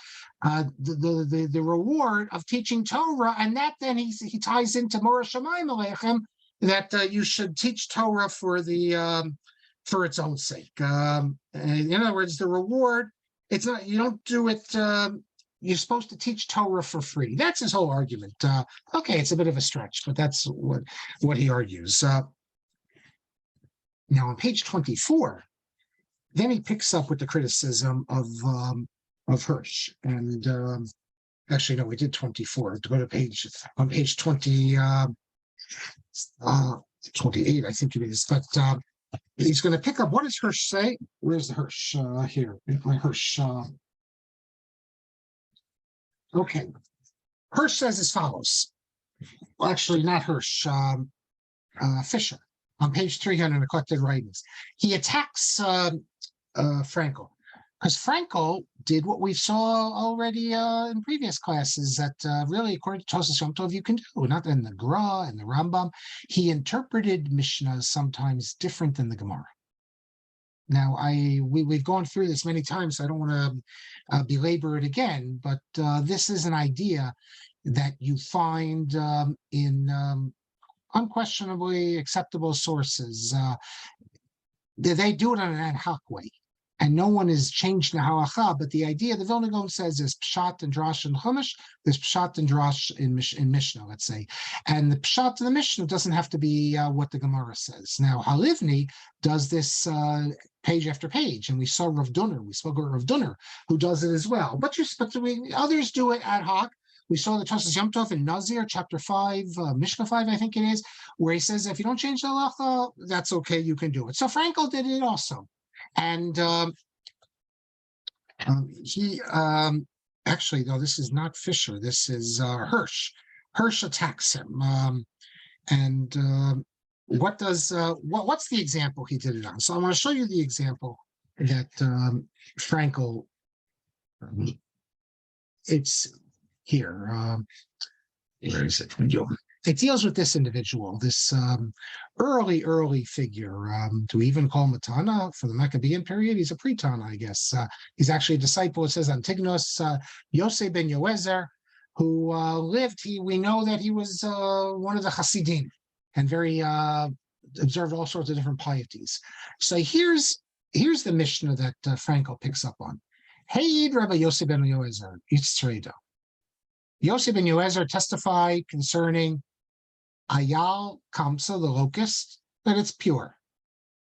[SPEAKER 1] the reward of teaching Torah, and that then he ties into Mora Shamayim Aleichem, that you should teach Torah for its own sake. In other words, the reward, it's not, you don't do it. You're supposed to teach Torah for free. That's his whole argument. Okay, it's a bit of a stretch, but that's what he argues. Now, on page 24, then he picks up with the criticism of Hirsch. And actually, no, we did 24. To go to on page 28, I think it is. But he's going to pick up, what does Hirsch say? Where's the Hirsch? Here, my Hirsch. Okay. Hirsch says as follows. Well, actually, not Hirsch, Fisher. On page 300 in the collected writings, he attacks Frankel, because Frankel did what we saw already in previous classes, that really, according to Tosas Yom Tov, you can do, not in the Gra and the Rambam. He interpreted Mishnah sometimes different than the Gemara. Now, we've gone through this many times, so I don't want to belabor it again, but this is an idea that you find in unquestionably acceptable sources. They do it on an ad hoc way, and no one has changed the halacha. But the idea, the Vilna Gaon says, is pshat and drash in Chumash. There's pshat and drash in Mishnah, let's say, and the pshat in the Mishnah doesn't have to be what the Gemara says. Now, Halivni does this page after page, and we saw Rav Dunner. We spoke about Rav Dunner, who does it as well. But others do it ad hoc. We saw the Tosas Yom Tov in Nazir, chapter 5, Mishnah 5, I think it is, where he says, if you don't change the halacha, that's okay, you can do it. So Frankel did it also. And he, actually, though, this is not Fisher, this is Hirsch. Hirsch attacks him. What's the example he did it on? So I want to show you the example that Frankel, it's here. Where is it? It deals with this individual, this early figure. Do we even call him a Tana for the Maccabean period? He's a pre-Tana, I guess. He's actually a disciple. It says Antigonus, Yosef ben Yoezer, who lived. We know that he was one of the Hasidim and very observed all sorts of different pieties. So here's the Mishnah that Frankel picks up on. Hey, Rabbi Yosef ben Yoezer, Yitzreda. Yosef ben Yoezer testified concerning Ayal Kamsa, the locust, that it's pure.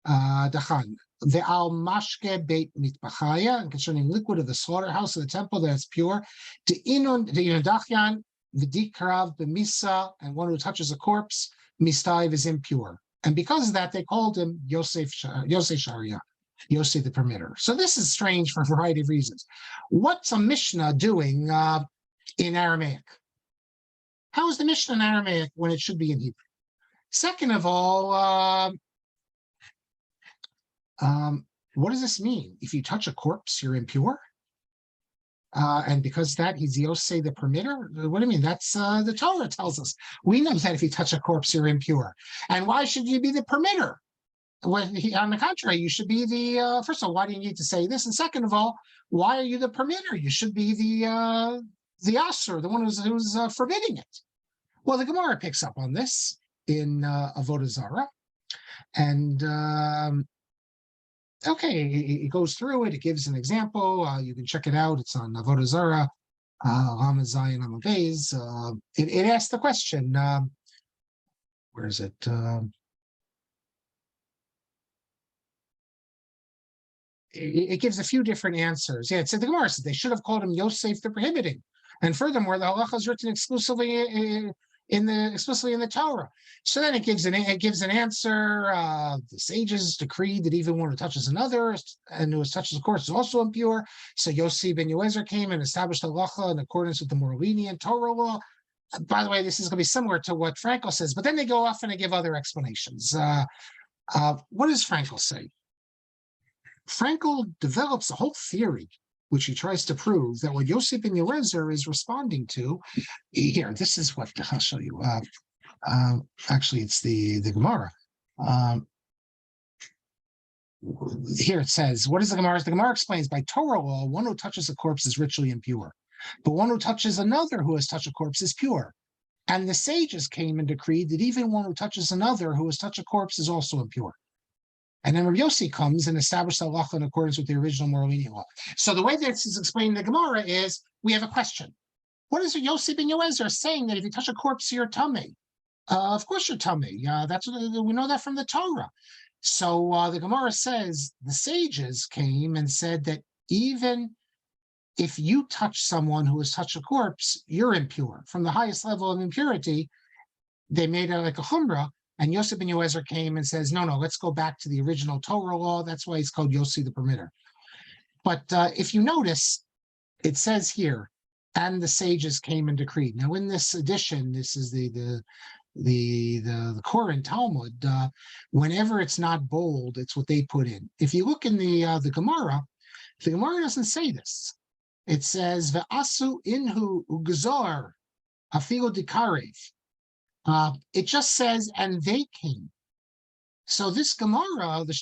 [SPEAKER 1] Dachan, the Al Mashke Beit Mitbachaya, and concerning liquid of the slaughterhouse of the temple, that it's pure. The Inundachyan, the Dikrav, the Misa, and one who touches a corpse, Mistaiv is impure. And because of that, they called him Yosef Sharia, Yosef the permitter. So this is strange for a variety of reasons. What's a Mishnah doing in Aramaic? How is the Mishnah in Aramaic when it should be in Hebrew? Second of all, what does this mean? If you touch a corpse, you're impure? And because that, he's Yosef the permitter? What do you mean? That's the Torah tells us. We know that if you touch a corpse, you're impure. And why should you be the permitter? On the contrary, you should be the, first of all, why do you need to say this? And second of all, why are you the permitter? You should be the Asur, the one who's forbidding it. Well, the Gemara picks up on this in Avodah Zarah, and okay, it goes through it. It gives an example. You can check it out. It's on Avodah Zarah, Lama Zayin Amud Beis. It asks the question. Where is it? It gives a few different answers. Yeah, it said the Gemara said they should have called him Yosef the prohibiting. And furthermore, the halacha is written exclusively in the Torah. So then it gives an answer. The sages decreed that even one who touches another and who touches, of course, is also impure. So Yosef ben Yoezer came and established halacha in accordance with the more lenient Torah law. By the way, this is going to be similar to what Frankel says, but then they go off and they give other explanations. What does Frankel say? Frankel develops a whole theory, which he tries to prove that what Yosef ben Yoezer is responding to. Here, this is what I'll show you. Actually, it's the Gemara. here it says, what is the Gemara? The Gemara explains, by Torah law, one who touches a corpse is ritually impure, but one who touches another who has touched a corpse is pure. And the sages came and decreed that even one who touches another who has touched a corpse is also impure. And then Rabbi Yossi comes and establishes halacha in accordance with the original moral lenient law. So the way this is explained in the Gemara is, we have a question. What is Yossi ben Yoezer saying that if you touch a corpse, you're tummy? Of course you're tummy. That's what we know that from the Torah. So the Gemara says the sages came and said that even if you touch someone who has touched a corpse, you're impure. From the highest level of impurity, they made it like a chumrah, and Yossi ben Yoezer came and says, no, let's go back to the original Torah law. That's why he's called Yossi the Permitter. But if you notice, it says here, and the sages came and decreed. Now, in this edition, this is the Koran Talmud. Whenever it's not bold, it's what they put in. If you look in the Gemara doesn't say this. It says ve'asu inhu ugzor afilu dikarev. It just says, and they came. So this Gemara, the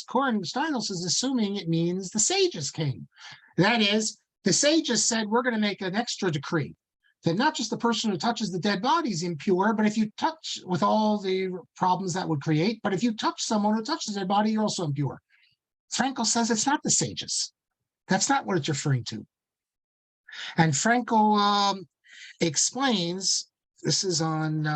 [SPEAKER 1] Koran Steinsaltz is assuming it means the sages came. That is, the sages said, we're going to make an extra decree that not just the person who touches the dead body is impure, but if you touch, with all the problems that would create, but if you touch someone who touches their body, you're also impure. Frankel says it's not the sages. That's not what it's referring to. And Frankel explains, this is on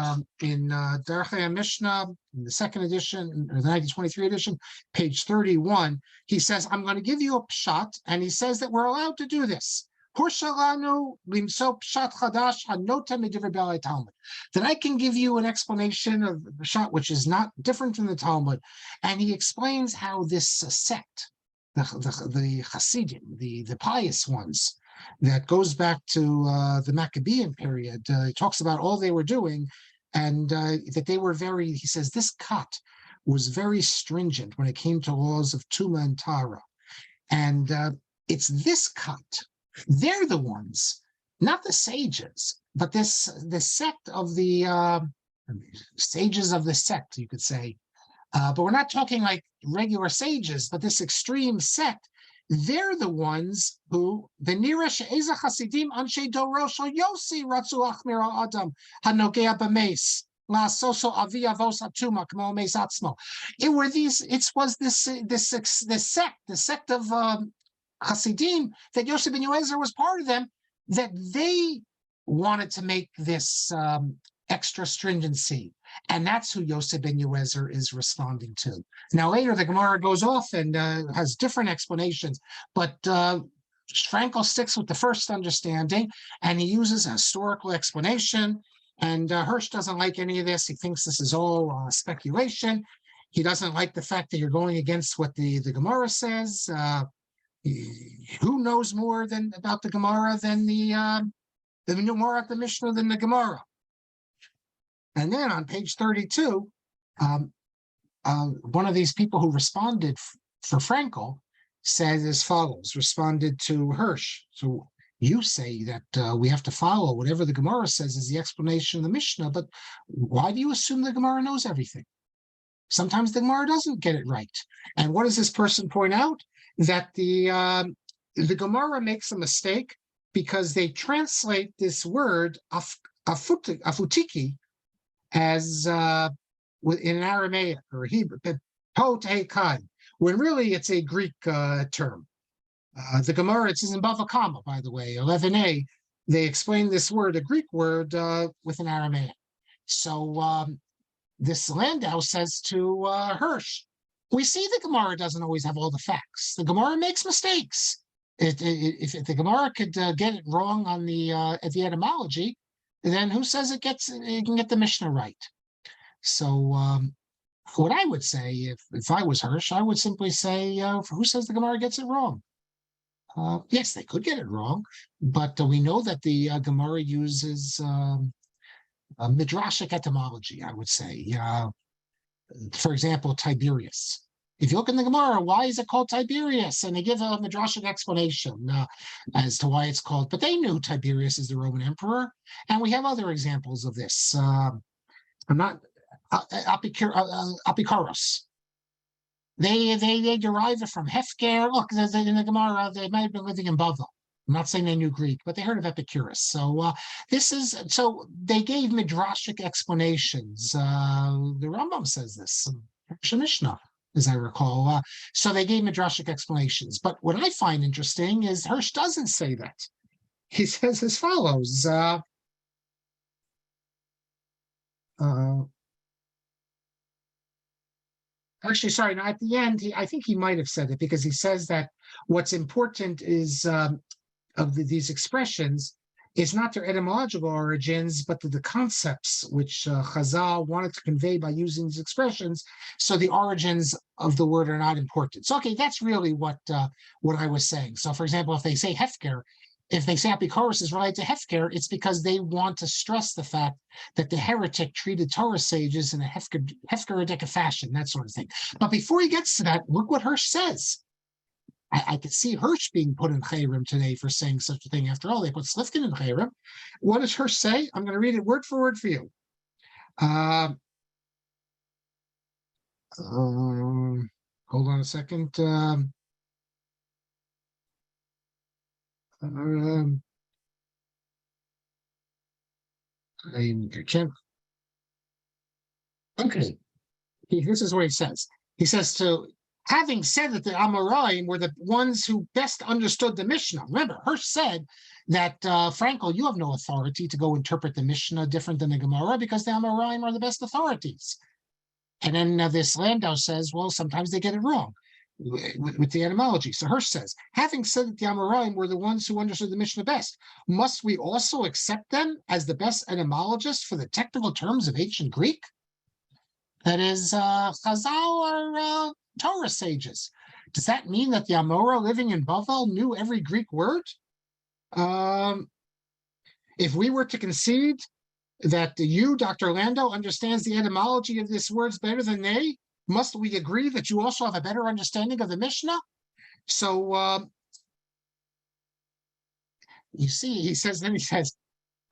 [SPEAKER 1] in Darchei Mishnah, in the second edition, or the 1923 edition, page 31. He says, I'm going to give you a pshat, and he says that we're allowed to do this. That I can give you an explanation of the pshat, which is not different from the Talmud. And he explains how this sect, the Hasidim, the pious ones, that goes back to the Maccabean period. He talks about all they were doing, and that they were he says this cut was very stringent when it came to laws of Tuma and Tara. And it's this cut, they're the ones, not the sages, but the sect of the sages of the sect, you could say. But we're not talking like regular sages, but this extreme sect. They're the ones who the Nira She'eza Hasidim Anshe Doro Shal Yossi Ratzu Achmir Adam Hanogea B'Meis La Soso Avi Avos Atuma Kmo Meis Atzmo. It was this sect of Hasidim that Yossi ben Yoezer was part of them, that they wanted to make this extra stringency. And that's who Yossi ben Yoezer is responding to. Now, later, the Gemara goes off and has different explanations, but Frankel sticks with the first understanding, and he uses a historical explanation, and Hirsch doesn't like any of this. He thinks this is all speculation. He doesn't like the fact that you're going against what the Gemara says. Who knows more about the Gemara than the Gemara, the Mishnah, than the Gemara? And then on page 32, one of these people who responded for Frankel said as follows, responded to Hirsch. So you say that we have to follow whatever the Gemara says is the explanation of the Mishnah, but why do you assume the Gemara knows everything? Sometimes the Gemara doesn't get it right. And what does this person point out? That the Gemara makes a mistake because they translate this word afutiki as in Aramaic or Hebrew, when really it's a Greek term. The Gemara, it says in Bava Kama, by the way, 11a, they explain this word, a Greek word, with an Aramaic. So this Landau says to Hirsch, we see the Gemara doesn't always have all the facts. The Gemara makes mistakes. If the Gemara could get it wrong on the etymology, then who says it can get the Mishnah right? So what I would say, if I was Hirsch, I would simply say, who says the Gemara gets it wrong? Yes, they could get it wrong, but we know that the Gemara uses a midrashic etymology, I would say. For example, Tiberius. If you look in the Gemara, why is it called Tiberius? And they give a midrashic explanation as to why it's called. But they knew Tiberius is the Roman emperor, and we have other examples of this. I'm not Apikoros. They derive it from Hefker. Look, in the Gemara, they might have been living in Bavel. I'm not saying they knew Greek, but they heard of Epicurus. So so they gave midrashic explanations. The Rambam says this, Mishnah, as I recall. So they gave midrashic explanations. But what I find interesting is Hirsch doesn't say that. He says as follows. Actually, sorry, no, at the end, I think he might have said it because he says that what's important is of these expressions is not their etymological origins, but the concepts which Chazal wanted to convey by using these expressions. So the origins of the word are not important. So, okay, that's really what I was saying. So, for example, if they say Hefker, if they say Apikoros is related to Hefker, it's because they want to stress the fact that the heretic treated Torah sages in a Hefkeridic fashion, that sort of thing. But before he gets to that, look what Hirsch says. I could see Hirsch being put in Chayrim today for saying such a thing. After all, they put Slifkin in Chayrim. What does Hirsch say? I'm going to read it word for word for you. Hold on a second. I can't. Okay. This is what he says. He says having said that the Amoraim were the ones who best understood the Mishnah. Remember, Hirsch said that, Frankel, you have no authority to go interpret the Mishnah different than the Gemara because the Amoraim are the best authorities. And then this Landau says, well, sometimes they get it wrong with the etymology. So Hirsch says, having said that the Amoraim were the ones who understood the Mishnah best, must we also accept them as the best etymologists for the technical terms of ancient Greek? That is, Chazal are Torah sages. Does that mean that the Amora living in Bavel knew every Greek word? If we were to concede that you, Dr. Landau, understands the etymology of these words better than they, must we agree that you also have a better understanding of the Mishnah? So you see, he says,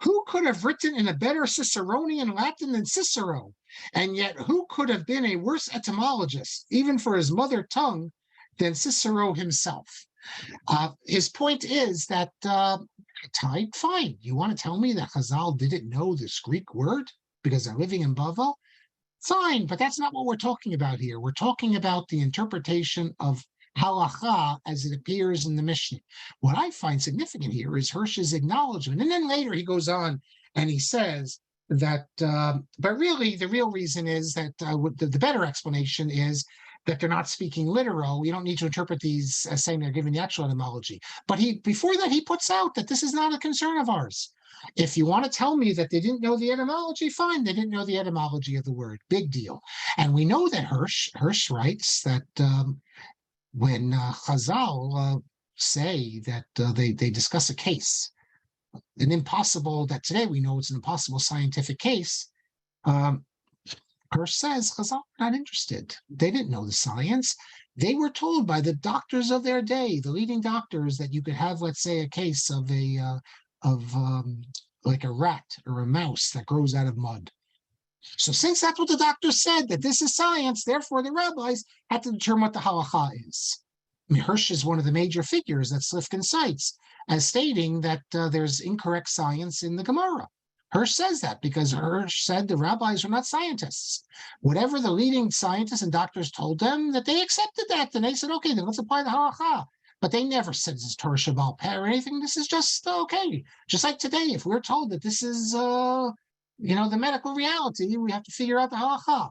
[SPEAKER 1] who could have written in a better Ciceronian Latin than Cicero? And yet who could have been a worse etymologist, even for his mother tongue, than Cicero himself? His point is that, fine, you want to tell me that Chazal didn't know this Greek word because they're living in Bavel? Fine, but that's not what we're talking about here. We're talking about the interpretation of halacha as it appears in the Mishnah. What I find significant here is Hirsch's acknowledgement. And then later he goes on and he says that, but really the real reason is that the better explanation is that they're not speaking literal. We don't need to interpret these as saying they're giving the actual etymology. But before that, he puts out that this is not a concern of ours. If you want to tell me that they didn't know the etymology, fine, they didn't know the etymology of the word. Big deal. And we know that Hirsch writes that when Chazal say that they discuss a case, an impossible, that today we know it's an impossible scientific case, Hirsch says Chazal are not interested. They didn't know the science. They were told by the doctors of their day, the leading doctors, that you could have, let's say, a case of like a rat or a mouse that grows out of mud. So since that's what the doctors said, that this is science, therefore the rabbis had to determine what the halacha is. I mean, Hirsch is one of the major figures that Slifkin cites as stating that there's incorrect science in the Gemara. Hirsch says that because Hirsch said the rabbis were not scientists. Whatever the leading scientists and doctors told them, that they accepted that, and they said, okay, then let's apply the halacha. But they never said this is Torah Shabbat Peh or anything. This is just okay. Just like today, if we're told that this is, the medical reality, we have to figure out the halacha.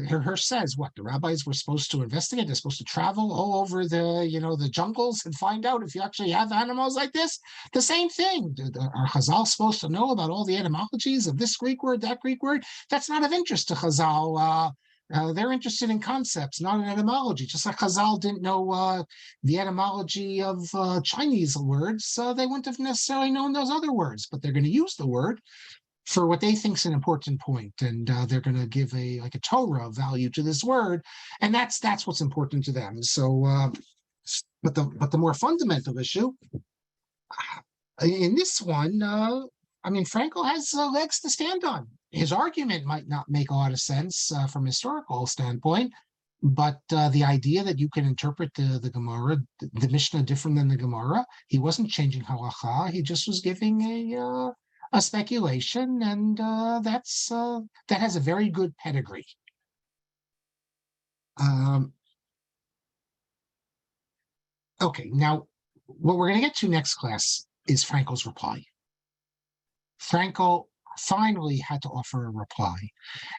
[SPEAKER 1] Hirsch says, what, the rabbis were supposed to investigate? They're supposed to travel all over the jungles and find out if you actually have animals like this? The same thing. Are Chazal supposed to know about all the etymologies of this Greek word, that Greek word? That's not of interest to Chazal. They're interested in concepts, not in etymology. Just like Chazal didn't know the etymology of Chinese words, they wouldn't have necessarily known those other words, but they're going to use the word for what they think is an important point, and they're going to give a Torah value to this word, and that's what's important to them. So, but the more fundamental issue in this one, Frankel has legs to stand on. His argument might not make a lot of sense from a historical standpoint, But the idea that you can interpret the Gemara, the Mishnah, different than the Gemara, he wasn't changing halacha. He just was giving a speculation, and that has a very good pedigree. Okay, now what we're going to get to next class is Frankel's reply. Frankel finally had to offer a reply,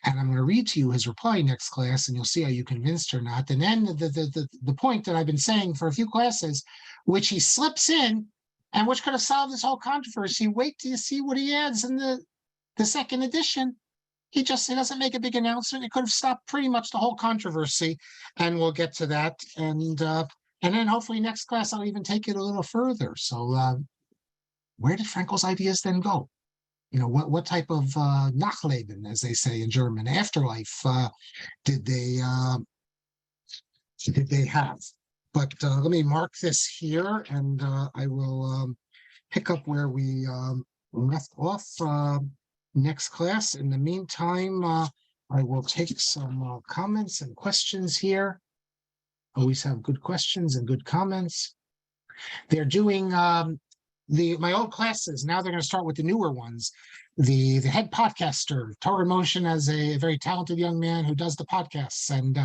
[SPEAKER 1] and I'm going to read to you his reply next class, and you'll see how you convinced or not. And then the point that I've been saying for a few classes, which he slips in, and which could have solved this whole controversy. Wait till you see what he adds in the second edition. He doesn't make a big announcement. It could have stopped pretty much the whole controversy, and we'll get to that. And then hopefully next class I'll even take it a little further. So where did Frankel's ideas then go? What type of Nachleben, as they say in German, afterlife did they have? But let me mark this here, and I will pick up where we left off next class. In the meantime, I will take some comments and questions here. Always have good questions and good comments. They're doing my old classes. Now they're going to start with the newer ones. The head podcaster, Torah Motion, as a very talented young man who does the podcasts. And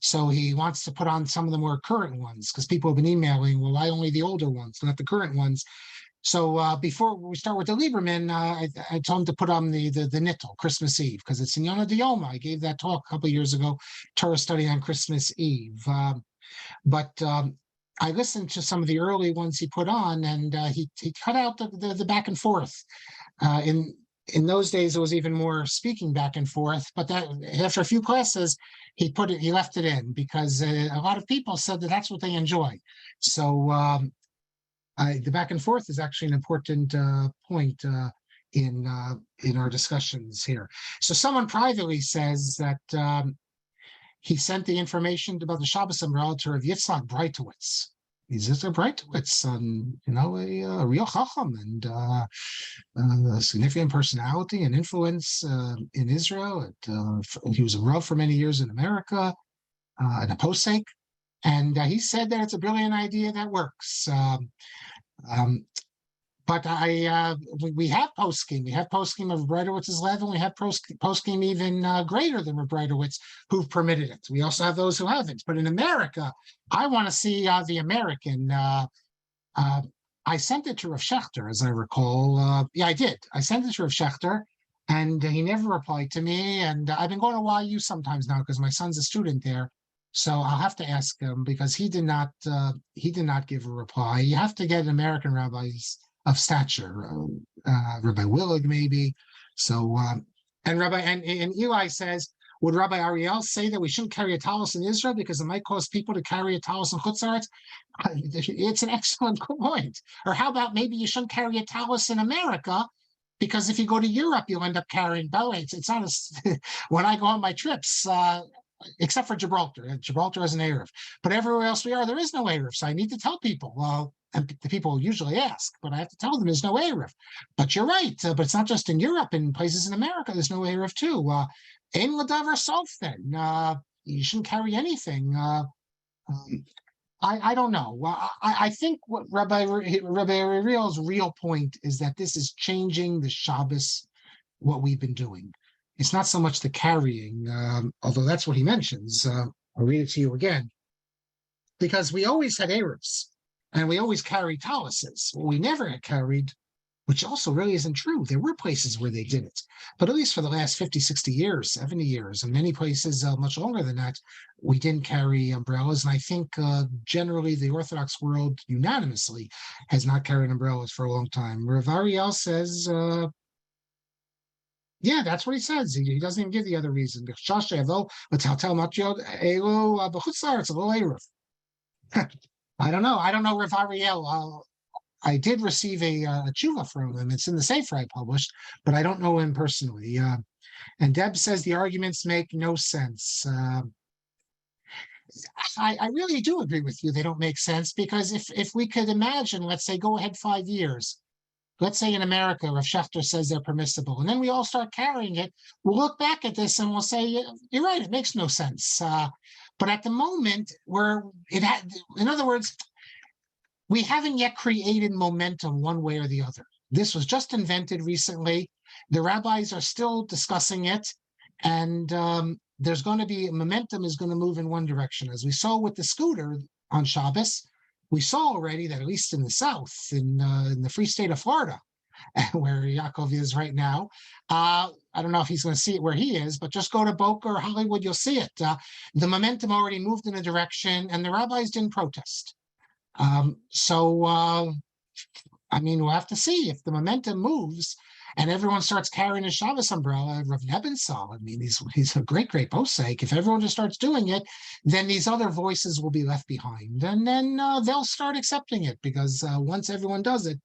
[SPEAKER 1] so he wants to put on some of the more current ones, because people have been emailing, well, why only the older ones, not the current ones? So before we start with the Lieberman, I told him to put on the Nittel, Christmas Eve, because it's in Yonah Dioma. I gave that talk a couple of years ago, Torah study on Christmas Eve. But I listened to some of the early ones he put on, and he cut out the back and forth. In those days, it was even more speaking back and forth. But that after a few classes, he left it in, because a lot of people said that that's what they enjoy. So the back and forth is actually an important point in our discussions here. So someone privately says that he sent the information about the Shabbos umbrella to Rav Yitzhak Breitowitz. He's just a Breitowitz, a real chacham, and a significant personality and influence in Israel. He was a Rav for many years in America, and a posek. And he said that it's a brilliant idea that works. But we have poskim. We have poskim of Breidowitz's level. We have poskim even greater than Breitowitz who've permitted it. We also have those who haven't. But in America, I want to see the American. I sent it to Rav Schechter, as I recall. Yeah, I did. I sent it to Rav Schechter, and he never replied to me. And I've been going to YU sometimes now because my son's a student there. So I'll have to ask him, because he did not give a reply. You have to get American rabbis of stature, Rabbi Willig maybe. So and Eli says, would Rabbi Ariel say that we shouldn't carry a talus in Israel because it might cause people to carry a talus in Chutz La'aretz? It's an excellent point. Or how about maybe you shouldn't carry a talus in America, because if you go to Europe, you'll end up carrying bellies. It's not when I go on my trips. Except for Gibraltar. Gibraltar has an Erev. But everywhere else there is no Erev. So I need to tell people. And the people usually ask, but I have to tell them there's no Erev. But you're right. But it's not just in Europe. In places in America, there's no Erev too. Ein l'davar sof then. You shouldn't carry anything. I don't know. I think what Rabbi Ariel's real point is that this is changing the Shabbos, what we've been doing. It's not so much the carrying, although that's what he mentions. I'll read it to you again. Because we always had Erevs, and we always carried taluses. What we never had carried, which also really isn't true. There were places where they did it. But at least for the last 50, 60 years, 70 years, and many places much longer than that, we didn't carry umbrellas. And I think generally the Orthodox world unanimously has not carried umbrellas for a long time. Rav Ariel says... yeah, that's what he says. He doesn't even give the other reason. I don't know. I don't know Rav Ariel. I did receive a tshuva from him. It's in the Sefer I published, but I don't know him personally. And Deb says the arguments make no sense. I really do agree with you. They don't make sense, because if we could imagine, let's say, go ahead 5 years. Let's say in America, Rav Schechter says they're permissible, and then we all start carrying it. We'll look back at this and we'll say, you're right, it makes no sense. But at the moment, in other words, we haven't yet created momentum one way or the other. This was just invented recently. The rabbis are still discussing it, and there's going to be momentum is going to move in one direction. As we saw with the scooter on Shabbos, we saw already that at least in the South, in the free state of Florida, where Yaakov is right now, I don't know if he's going to see it where he is, but just go to Boca or Hollywood, you'll see it. The momentum already moved in a direction, and the rabbis didn't protest. I mean, we'll have to see if the momentum moves and everyone starts carrying a Shabbos umbrella. Rav Nebensal, I mean, he's a great posek. If everyone just starts doing it, then these other voices will be left behind, and then they'll start accepting it, because once everyone does it.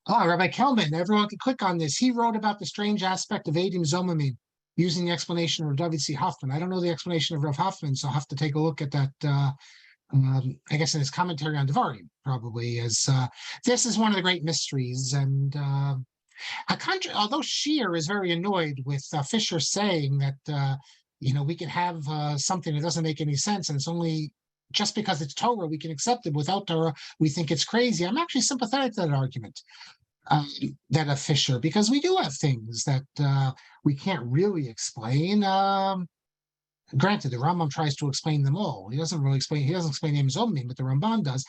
[SPEAKER 1] Rabbi Kelman, everyone can click on this. He wrote about the strange aspect of edim zomemim using the explanation of David C. Hoffman. I don't know the explanation of Rav Hoffman, so I'll have to take a look at that. I guess in his commentary on Divrei, probably, as this is one of the great mysteries. And although Shear is very annoyed with Fisher saying that we can have something that doesn't make any sense, and it's only just because it's Torah we can accept it. Without Torah, we think it's crazy. I'm actually sympathetic to that argument, that of Fisher, because we do have things that we can't really explain. Granted, the Rambam tries to explain them all. He doesn't explain edim zomemim, but the Ramban does.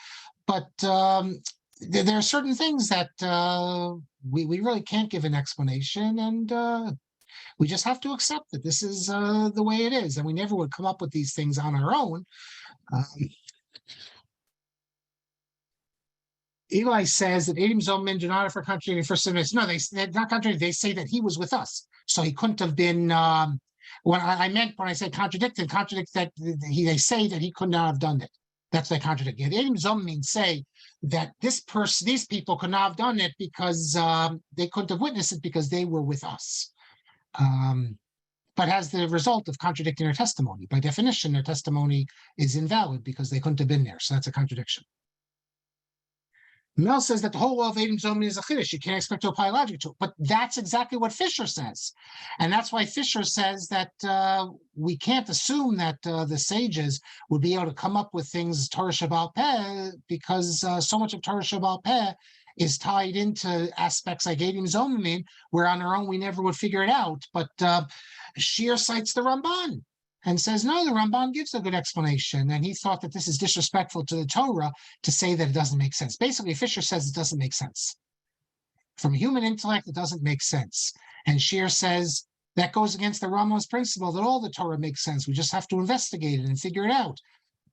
[SPEAKER 1] But there are certain things that we really can't give an explanation, and we just have to accept that this is the way it is, and we never would come up with these things on our own. Eli says that edim zomemim do not offer contradicting first Simmons. No, they're not contradicting. They say that he was with us, so he couldn't have been. What I meant when I said contradict that they say that he could not have done it. That's the contradiction. Edim zomemim say that these people could not have done it because they couldn't have witnessed it because they were with us. But as the result of contradicting their testimony, by definition, their testimony is invalid because they couldn't have been there. So that's a contradiction. Mel says that the whole law of edim zomemim is a chiddush. You can't expect to apply logic to it. But that's exactly what Fisher says. And that's why Fisher says that we can't assume that the sages would be able to come up with things Torah Shebaal Peh, because so much of Torah Shebaal Peh is tied into aspects like edim zomemim, where on our own we never would figure it out. But Shear cites the Ramban and says, no, the Ramban gives a good explanation. And he thought that this is disrespectful to the Torah to say that it doesn't make sense. Basically, Fisher says it doesn't make sense. From human intellect, it doesn't make sense. And Shear says that goes against the Rambam's principle that all the Torah makes sense. We just have to investigate it and figure it out.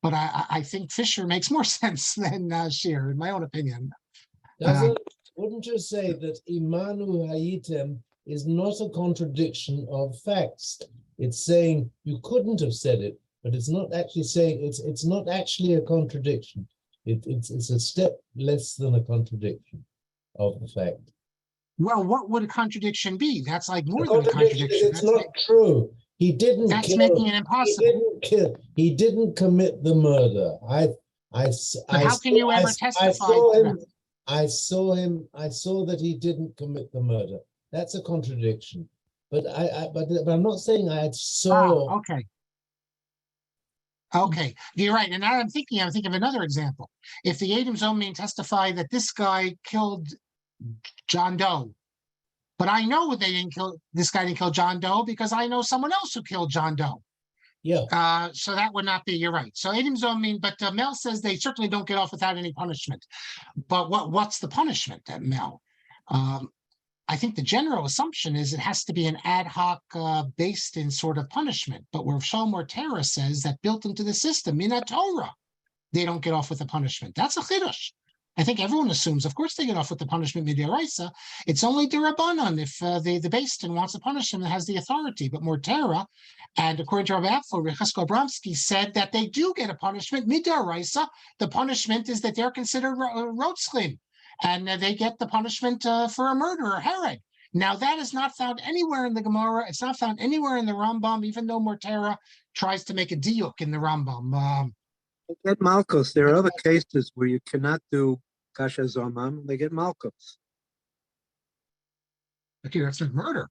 [SPEAKER 1] But I think Fisher makes more sense than Shear, in my own opinion.
[SPEAKER 2] Wouldn't you say that Imanu Hayitem is not a contradiction of facts? It's saying you couldn't have said it, but it's not actually saying it's not actually a contradiction. It's a step less than a contradiction of the fact.
[SPEAKER 1] Well, what would a contradiction be? That's like more than a contradiction.
[SPEAKER 2] It's not true. He didn't.
[SPEAKER 1] That's making it impossible.
[SPEAKER 2] He didn't kill. He didn't commit the murder.
[SPEAKER 1] How can you ever testify?
[SPEAKER 2] I saw that he didn't commit the murder. That's a contradiction. But I'm not saying I saw.
[SPEAKER 1] Okay, you're right. And now I'm thinking of another example. If the edim zomemim testify that this guy killed John Doe, but I know this guy didn't kill John Doe because I know someone else who killed John Doe.
[SPEAKER 2] Yeah.
[SPEAKER 1] So that would not be. You're right. So edim zomemim, but Mel says they certainly don't get off without any punishment. But what's the punishment, Mel? I think the general assumption is it has to be an ad hoc based in sort of punishment. But where Saul Morteira says that built into the system, in a Torah, they don't get off with a punishment. That's a chiddush. I think everyone assumes, of course, they get off with the punishment midiraisa. It's only derabanan if the beis din wants to punish him that has the authority. But Morteira, and according to Rabbi Rechesko Abramsky, said that they do get a punishment midiraisa. The punishment is that they're considered rotzlim. And they get the punishment for a murder or herod. Now, that is not found anywhere in the Gemara. It's not found anywhere in the Rambam, even though Morteira tries to make a diuk in the Rambam.
[SPEAKER 3] They get malchus. There are other cases where you cannot do kasha zomam. They get malchus.
[SPEAKER 1] Okay, that's not murder.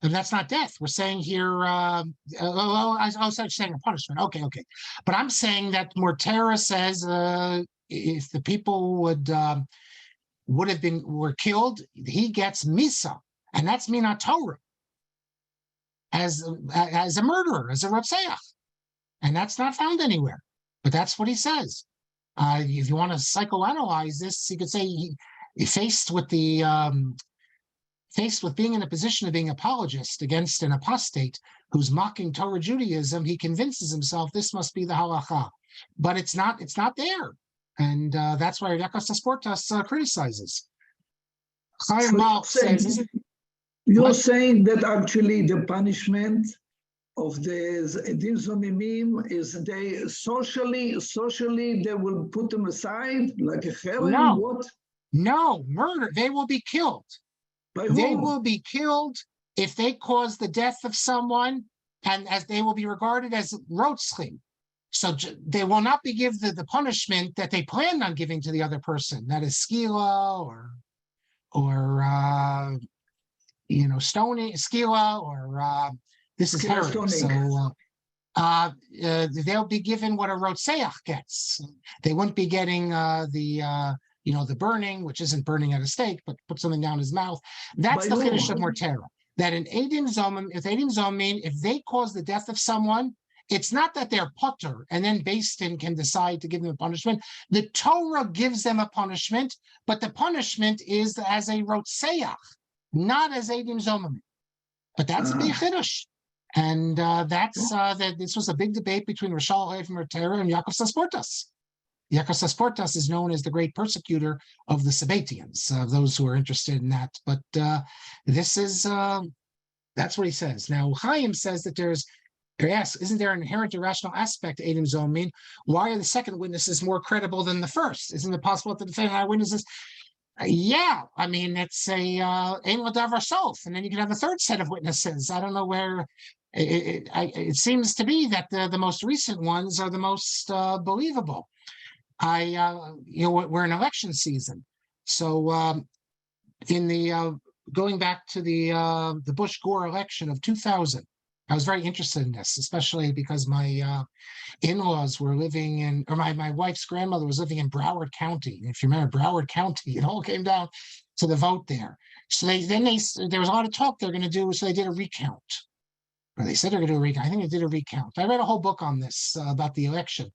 [SPEAKER 1] And that's not death. We're saying here, I was saying a punishment. Okay. But I'm saying that Morteira says if the people were killed, he gets misa, and that's mina Torah, as a murderer, as a Rapseach. And that's not found anywhere. But that's what he says. If you want to psychoanalyze this, you could say he faced with being in a position of being apologist against an apostate who's mocking Torah Judaism, he convinces himself this must be the halacha. But it's not there. And that's why Yaakov Sasportas criticizes. Chaim Malk says,
[SPEAKER 4] you're saying that actually the punishment of the edim zomemim is they socially they will put them aside like a cherem?
[SPEAKER 1] No.
[SPEAKER 4] What?
[SPEAKER 1] No, murder. They will be killed.
[SPEAKER 4] By whom?
[SPEAKER 1] They will be killed if they cause the death of someone, and as they will be regarded as rotzchim. So they will not be given the punishment that they planned on giving to the other person. That is skila or stoning, skila, or this is herring. So they'll be given what a rotseach gets. They wouldn't be getting the burning, which isn't burning at a stake, but put something down his mouth. That's the chiddush of Morteira. That in edim zomemim, if they cause the death of someone, it's not that they're potter and then Beis Din can decide to give them a punishment. The Torah gives them a punishment, but the punishment is as a rotseach, not as edim zomemim. But that's a big chiddush. And this was a big debate between Rashal Lev Morteira and Yaakov Sasportas. Yaakov Sasportas is known as the great persecutor of the Sabbatians, those who are interested in that. But this is, that's what he says. Now, Chaim says that he asks, isn't there an inherent irrational aspect to edim zomemim? Why are the second witnesses more credible than the first? Isn't it possible that the defendant eyewitnesses? Yeah, I mean, it's a ein l'davar sof, and then you can have a third set of witnesses. I don't know where. It seems to be that the most recent ones are the most believable. We're in election season, so going back to the Bush-Gore election of 2000, I was very interested in this, especially because my in-laws were living in, or my wife's grandmother was living in Broward County. If you remember Broward County, it all came down to the vote there. So there was a lot of talk they're going to do, so they did a recount. Or they said they're going to do a recount. I think they did a recount. I read a whole book on this about the election.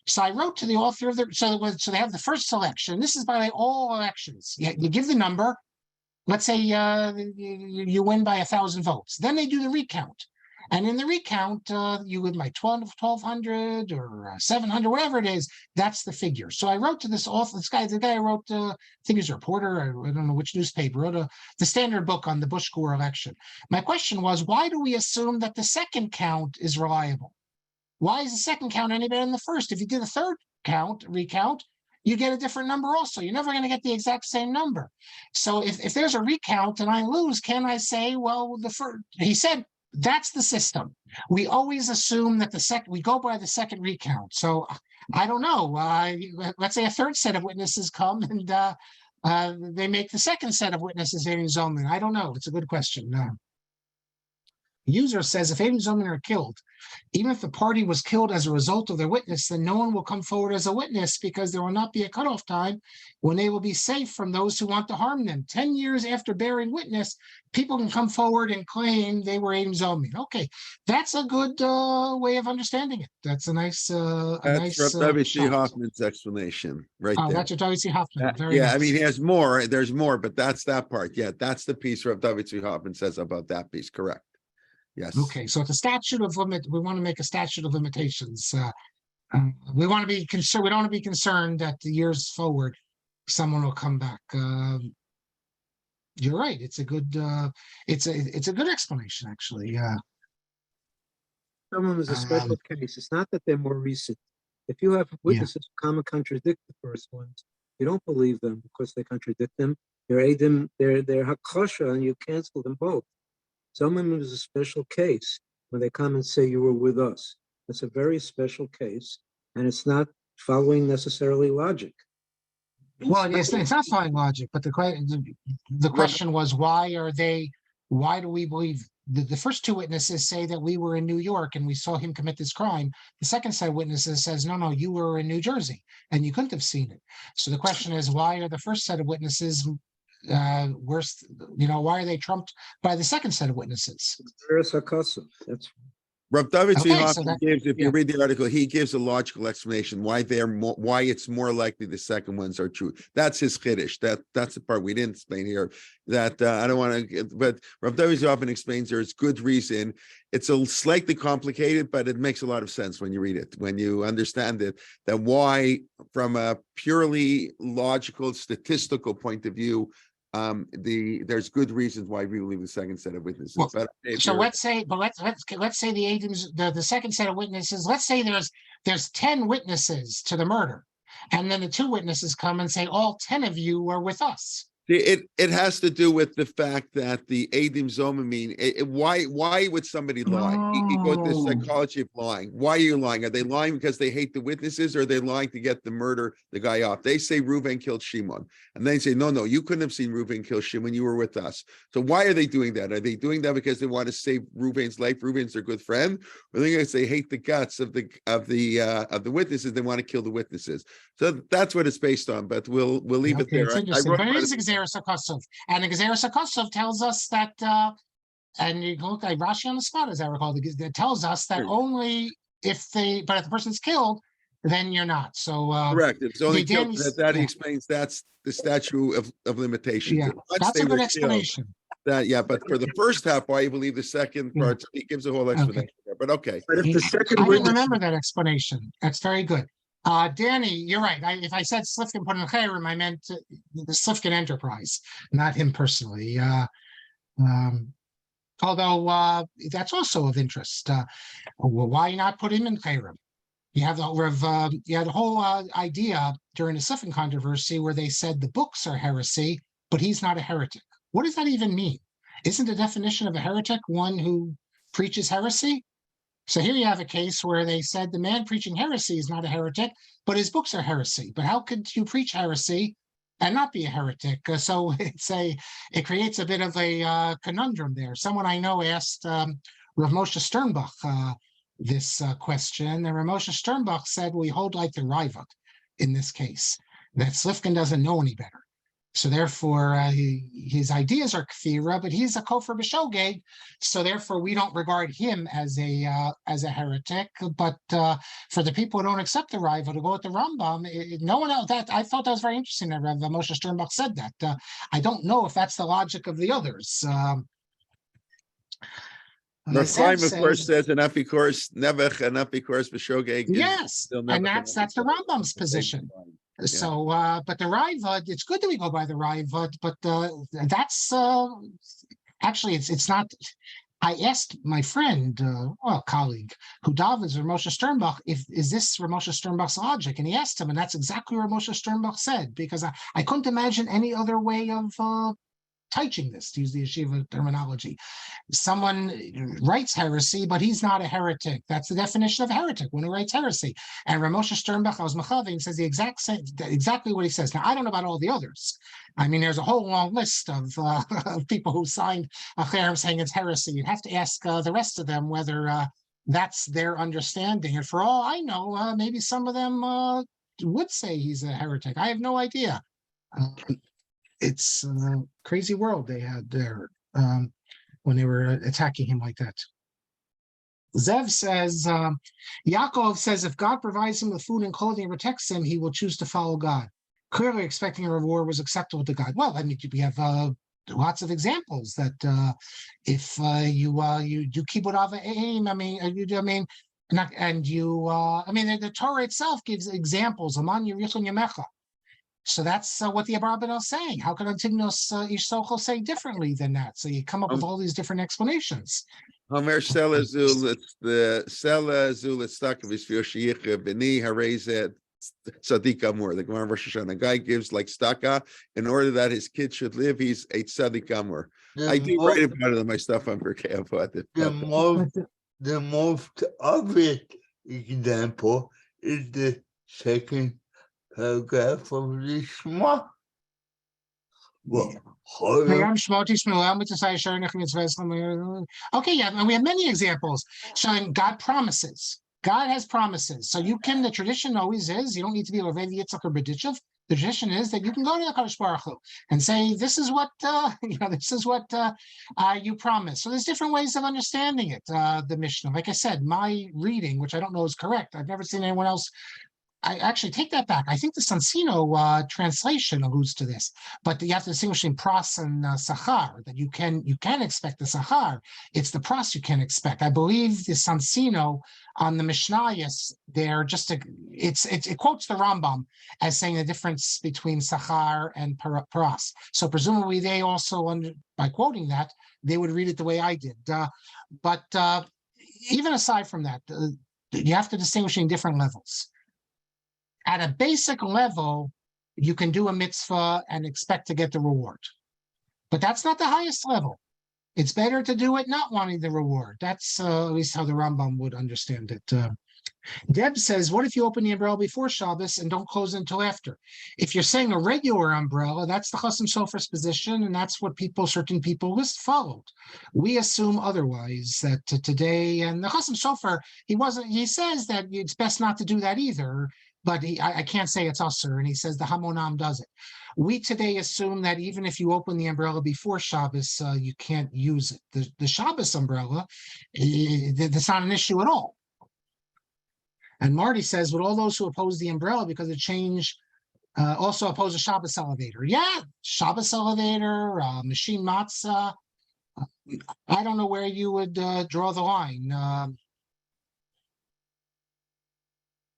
[SPEAKER 1] So I wrote to the author of so they have the first election. This is, by the way, all elections. You give the number. Let's say you win by 1,000 votes. Then they do the recount. And in the recount, you would like 1,200 or 700, whatever it is, that's the figure. So I wrote to this author, the guy who wrote, I think he's a reporter, I don't know which newspaper, wrote the standard book on the Bush-Gore election. My question was, why do we assume that the second count is reliable? Why is the second count any better than the first? If you do the third recount, you get a different number also. You're never going to get the exact same number. So if there's a recount and I lose, can I say, well, he said, that's the system. We always assume that we go by the second recount. So I don't know. Let's say a third set of witnesses come and they make the second set of witnesses edim zomemim. I don't know. It's a good question. User says if edim zomemim are killed, even if the party was killed as a result of their witness, then no one will come forward as a witness because there will not be a cutoff time when they will be safe from those who want to harm them. 10 years after bearing witness, people can come forward and claim they were edim zomemim. Okay, that's a good way of understanding it. That's a nice.
[SPEAKER 5] That's Rabbi C. Hoffman's explanation, right there.
[SPEAKER 1] That's Rabbi C. Hoffman.
[SPEAKER 5] Yeah,
[SPEAKER 1] nice.
[SPEAKER 5] I mean, he has more. There's more, but that's that part. Yeah, that's the piece Rabbi C. Hoffman says about that piece. Correct. Yes.
[SPEAKER 1] Okay, so it's a statute of limit. We want to make a statute of limitations. We want to be concerned. We don't want to be concerned that the years forward, someone will come back. You're right. It's a good. It's a good explanation, actually.
[SPEAKER 3] Someone is a special case. It's not that they're more recent. If you have witnesses who come and contradict the first ones, you don't believe them because they contradict them. They're edim. They're hakosha, and you cancel them both. Zomemim is a special case when they come and say you were with us. It's a very special case, and it's not following necessarily logic.
[SPEAKER 1] Well, it's not following logic, but the question was, why are they Why do we believe the first two witnesses say that we were in New York and we saw him commit this crime? The second set of witnesses says, no, you were in New Jersey and you couldn't have seen it. So the question is, why are the first set of witnesses worse? Why are they trumped by the second set of witnesses?
[SPEAKER 3] That's
[SPEAKER 5] Rav David
[SPEAKER 1] Okay,
[SPEAKER 5] Tzvi
[SPEAKER 1] so
[SPEAKER 5] Hoffman gives, if you read the article, he gives a logical explanation why why it's more likely the second ones are true. That's his chiddush. That's the part we didn't explain here. That I don't want to, but Rav David Tzvi Hoffman explains there's good reason. It's a slightly complicated, but it makes a lot of sense when you read it, when you understand it. That why, from a purely logical, statistical point of view, there's good reasons why we believe the second set of witnesses.
[SPEAKER 1] Well,
[SPEAKER 5] but
[SPEAKER 1] so let's say the edims, the second set of witnesses. Let's say there's 10 witnesses to the murder, and then the two witnesses come and say all 10 of you were with us.
[SPEAKER 5] It has to do with the fact that the edim zomemim. Why would somebody lie? You go to the psychology of lying. Why are you lying? Are they lying because they hate the witnesses, or are they lying to get the guy off? They say Reuven killed Shimon, and they say no, you couldn't have seen Reuven kill Shimon. You were with us. So why are they doing that? Are they doing that because they want to save Reuven's life? Reuven's their good friend, or they hate the guts of the witnesses? They want to kill the witnesses. So that's what it's based on. But we'll leave it there.
[SPEAKER 1] It's interesting, but it is Gzeras HaKosov, and the Gzeras HaKosov tells us that, and you can look at Rashi on the spot, as I recall, that tells us that only if the person's killed, then you're not. So
[SPEAKER 5] correct. It's only killed. That explains that's the statute of limitations.
[SPEAKER 1] Yeah, that's a good explanation.
[SPEAKER 5] But for the first half, why you believe the second part, he gives a whole explanation there. But okay.
[SPEAKER 3] But if the second
[SPEAKER 1] I didn't remember that explanation. That's very good. Danny, you're right. If I said Slifkin put in Chayrim, I meant the Slifkin enterprise, not him personally. Although that's also of interest. Why not put him in Chayrim? You have the whole idea during the Slifkin controversy where they said the books are heresy, but he's not a heretic. What does that even mean? Isn't the definition of a heretic one who preaches heresy? So here you have a case where they said the man preaching heresy is not a heretic, but his books are heresy. But how could you preach heresy and not be a heretic? So it creates a bit of a conundrum there. Someone I know asked Rav Moshe Sternbach this question, and Rav Moshe Sternbach said, we hold like the Raavad in this case, that Slifkin doesn't know any better. So therefore, his ideas are kfira, but he's a kofer b'shogeg. So therefore, we don't regard him as a heretic. But for the people who don't accept the Raavad, to go with the Rambam, no one else. That I thought that was very interesting that Rav Moshe Sternbach said that. I don't know if that's the logic of the others.
[SPEAKER 5] Chaim, of course, says an apikors nevech, an apikors b'shogeg.
[SPEAKER 1] Yes, and that's the Rambam's position. So, but the Raavad, it's good that we go by the Raavad, but that's actually it's not. I asked my friend, colleague, who davens Rav Moshe Sternbach, is this Rav Moshe Sternbach's logic? And he asked him, and that's exactly what Rav Moshe Sternbach said, because I couldn't imagine any other way of teaching this, to use the yeshiva terminology. Someone writes heresy, but he's not a heretic. That's the definition of a heretic, one who writes heresy. And Rav Moshe Sternbach, says the exactly what he says. Now, I don't know about all the others. I mean, there's a whole long list of people who signed a cherem saying it's heresy. You'd have to ask the rest of them whether that's their understanding. And for all I know, maybe some of them would say he's a heretic. I have no idea. It's a crazy world they had there when they were attacking him like that. Zev says, Yaakov says, if God provides him with food and clothing and protects him, he will choose to follow God. Clearly expecting a reward was acceptable to God. Well, I mean, we have lots of examples that if you keep without aim, the Torah itself gives examples. Aman Yerichon Yamecha. So that's what the Abarabin is saying. How can Antigonus Ishsochel say differently than that? So you come up with all these different explanations.
[SPEAKER 5] Homer Selazul, it's the Selazul, it's stuck of his Yoshiyich, Beni, Harezet, Tzaddik Amor. The Gemara Rosh Hashanah guy gives like staka in order that his kid should live. He's a Tzaddik Amor. I do write about it in my stuff on Perkei Avot.
[SPEAKER 6] The most obvious example is the second paragraph of the Shema. Well,
[SPEAKER 1] Okay, yeah, and we have many examples showing God promises. God has promises. So the tradition always is, you don't need to be a Levi, Yitzchak, or Berditchev. The tradition is that you can go to the Kadosh Baruch Hu and say, this is what, this is what you promise. So there's different ways of understanding it, the Mishnah. Like I said, my reading, which I don't know is correct, I've never seen anyone else. I actually take that back. I think the Sansino translation alludes to this, but you have to distinguish between pras and sachar. That you can expect the sachar. It's the pras you can expect. I believe the Sansino on the Mishnaic, it quotes the Rambam as saying the difference between sachar and pras. So presumably they also, by quoting that, they would read it the way I did. But even aside from that, you have to distinguish in different levels. At a basic level, you can do a mitzvah and expect to get the reward. But that's not the highest level. It's better to do it not wanting the reward. That's at least how the Rambam would understand it. Deb says, what if you open the umbrella before Shabbos and don't close it until after? If you're saying a regular umbrella, that's the Chasam Sofer's position, and that's what certain people followed. We assume otherwise, that today, and the Chasam Sofer, he says that it's best not to do that either, but I can't say it's usher, and he says the Hamonam does it. We today assume that even if you open the umbrella before Shabbos, you can't use it. The Shabbos umbrella, that's not an issue at all. And Marty says, with all those who oppose the umbrella because of change, also oppose a Shabbos elevator. Yeah, Shabbos elevator, machine matzah. I don't know where you would draw the line.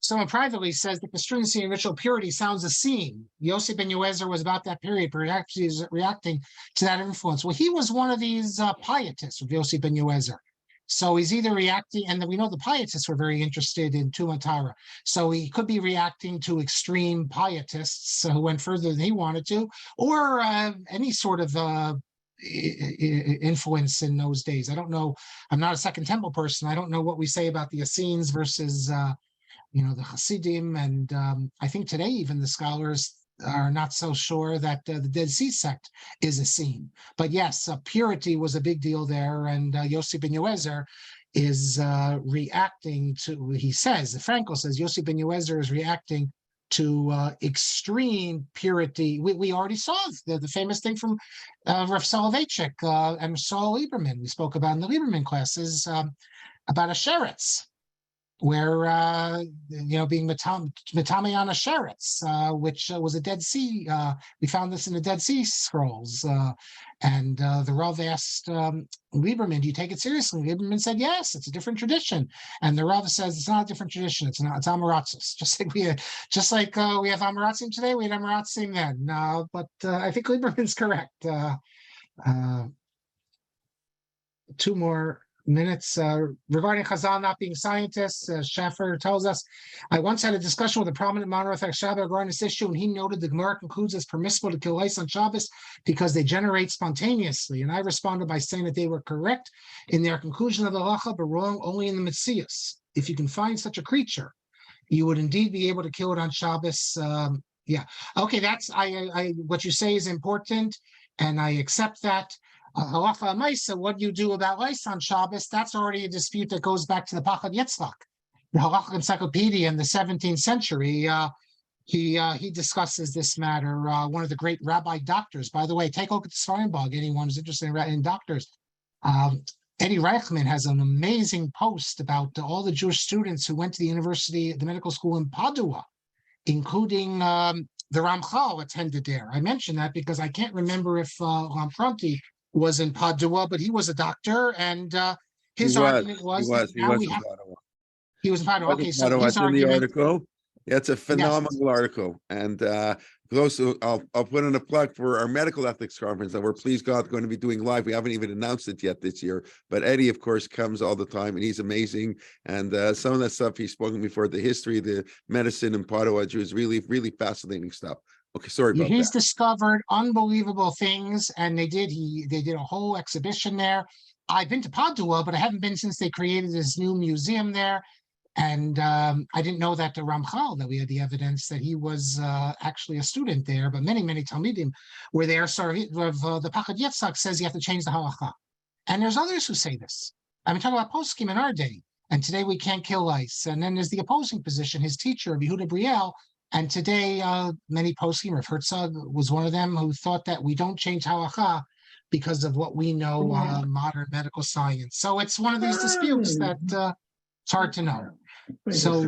[SPEAKER 1] Someone privately says that the stringency and ritual purity sounds a scene. Yossi ben Yoezer was about that period, but actually is reacting to that influence. Well, he was one of these pietists of Yossi ben Yoezer. So he's either reacting, and we know the pietists were very interested in Tumatara. So he could be reacting to extreme pietists who went further than he wanted to, or any sort of influence in those days. I don't know. I'm not a Second Temple person. I don't know what we say about the Essenes versus the Hasidim, and I think today even the scholars are not so sure that the Dead Sea sect is a scene. But yes, purity was a big deal there, and Yossi ben Yoezer is reacting to, he says, Frankel says, Yossi ben Yoezer is reacting to extreme purity. We already saw the famous thing from Rav Soloveitchik and Saul Lieberman, we spoke about in the Lieberman classes, about a sheretz, where being Matame on a sheretz, which was a Dead Sea. We found this in the Dead Sea Scrolls, and the Rav asked Lieberman, "Do you take it seriously?" Lieberman said, "Yes, it's a different tradition." And the Rav says, "It's not a different tradition. It's Amaratzos. Just like we have Amaratzim today, we had Amaratzim then." But I think Lieberman's correct. 2 more minutes regarding Chazal not being scientists. Schaffer tells us, I once had a discussion with a prominent monotheistic Shabbat regarding this issue, and he noted the Gemara concludes it's permissible to kill lice on Shabbos because they generate spontaneously. And I responded by saying that they were correct in their conclusion of the halacha, but wrong only in the Metzius. If you can find such a creature, you would indeed be able to kill it on Shabbos. Yeah, okay, that's what you say is important, and I accept that. Halacha Maisa, what do you do about lice on Shabbos? That's already a dispute that goes back to the Pachad Yitzchak, the Halacha Encyclopedia in the 17th century. He discusses this matter. One of the great rabbi doctors, by the way, take a look at the Svarenbog, anyone who's interested in doctors. Eddie Reichman has an amazing post about all the Jewish students who went to the medical school in Padua, including the Ramchal attended there. I mention that because I can't remember if Lamfronti was in Padua, but he was a doctor, and his argument was he was in Padua. Okay, so his argument. The
[SPEAKER 5] article. Yeah, it's a phenomenal article, and also I'll put in a plug for our medical ethics conference that we're, please God, going to be doing live. We haven't even announced it yet this year, but Eddie, of course, comes all the time, and he's amazing. And some of that stuff he's spoken before, the history, the medicine in Padua, is really, really fascinating stuff. Okay, sorry about that.
[SPEAKER 1] He's discovered unbelievable things, and they did a whole exhibition there. I've been to Padua, but I haven't been since they created this new museum there. And I didn't know that the Ramchal, that we had the evidence that he was actually a student there, but many Talmidim were there. So the Pachad Yitzhak says you have to change the halacha. And there's others who say this. I mean, talk about poskim in our day. And today we can't kill lice. And then there's the opposing position, his teacher, Yehuda Briel. And today many poskim, Rav Herzog was one of them, who thought that we don't change halacha because of what we know, modern medical science. So it's one of these disputes that it's hard to know. So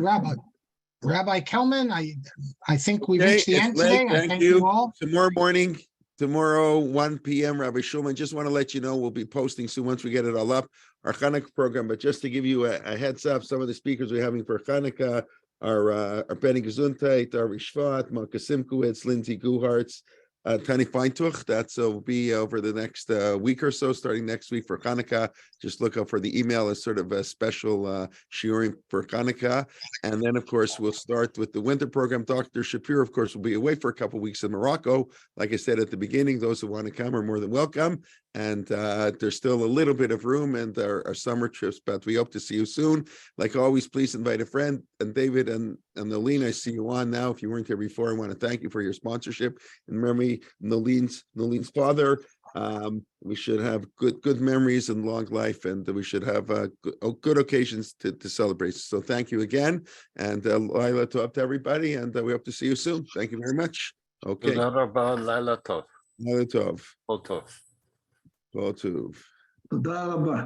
[SPEAKER 1] Rabbi Kelman, I think we reached the end today. I thank you all.
[SPEAKER 5] Tomorrow, 1 p.m., Rabbi Shulman. Just want to let you know we'll be posting soon once we get it all up, our Hanukkah program. But just to give you a heads up, some of the speakers we're having for Hanukkah are Benny Gesundheit, Ari Shvat, Malka Simkowitz, Lindsay Guhartz, Tani Feintuch. That's will be over the next week or so, starting next week for Hanukkah. Just look up for the email as sort of a special shiurim for Hanukkah. And then, of course, we'll start with the winter program. Dr. Shapiro, of course, will be away for a couple of weeks in Morocco. Like I said at the beginning, those who want to come are more than welcome. And there's still a little bit of room and our summer trips, but we hope to see you soon. Like always, please invite a friend. And David and Nolene, I see you on now. If you weren't here before, I want to thank you for your sponsorship. And memory, Nolene's father. We should have good memories and long life, and we should have good occasions to celebrate. So thank you again, and Laila Tov to everybody, and we hope to see you soon. Thank you very much. Okay.
[SPEAKER 7] Laila Tov.
[SPEAKER 5] Laila Tov.
[SPEAKER 7] Kol Tov.
[SPEAKER 5] Kol Tov.
[SPEAKER 4] תודה רבה.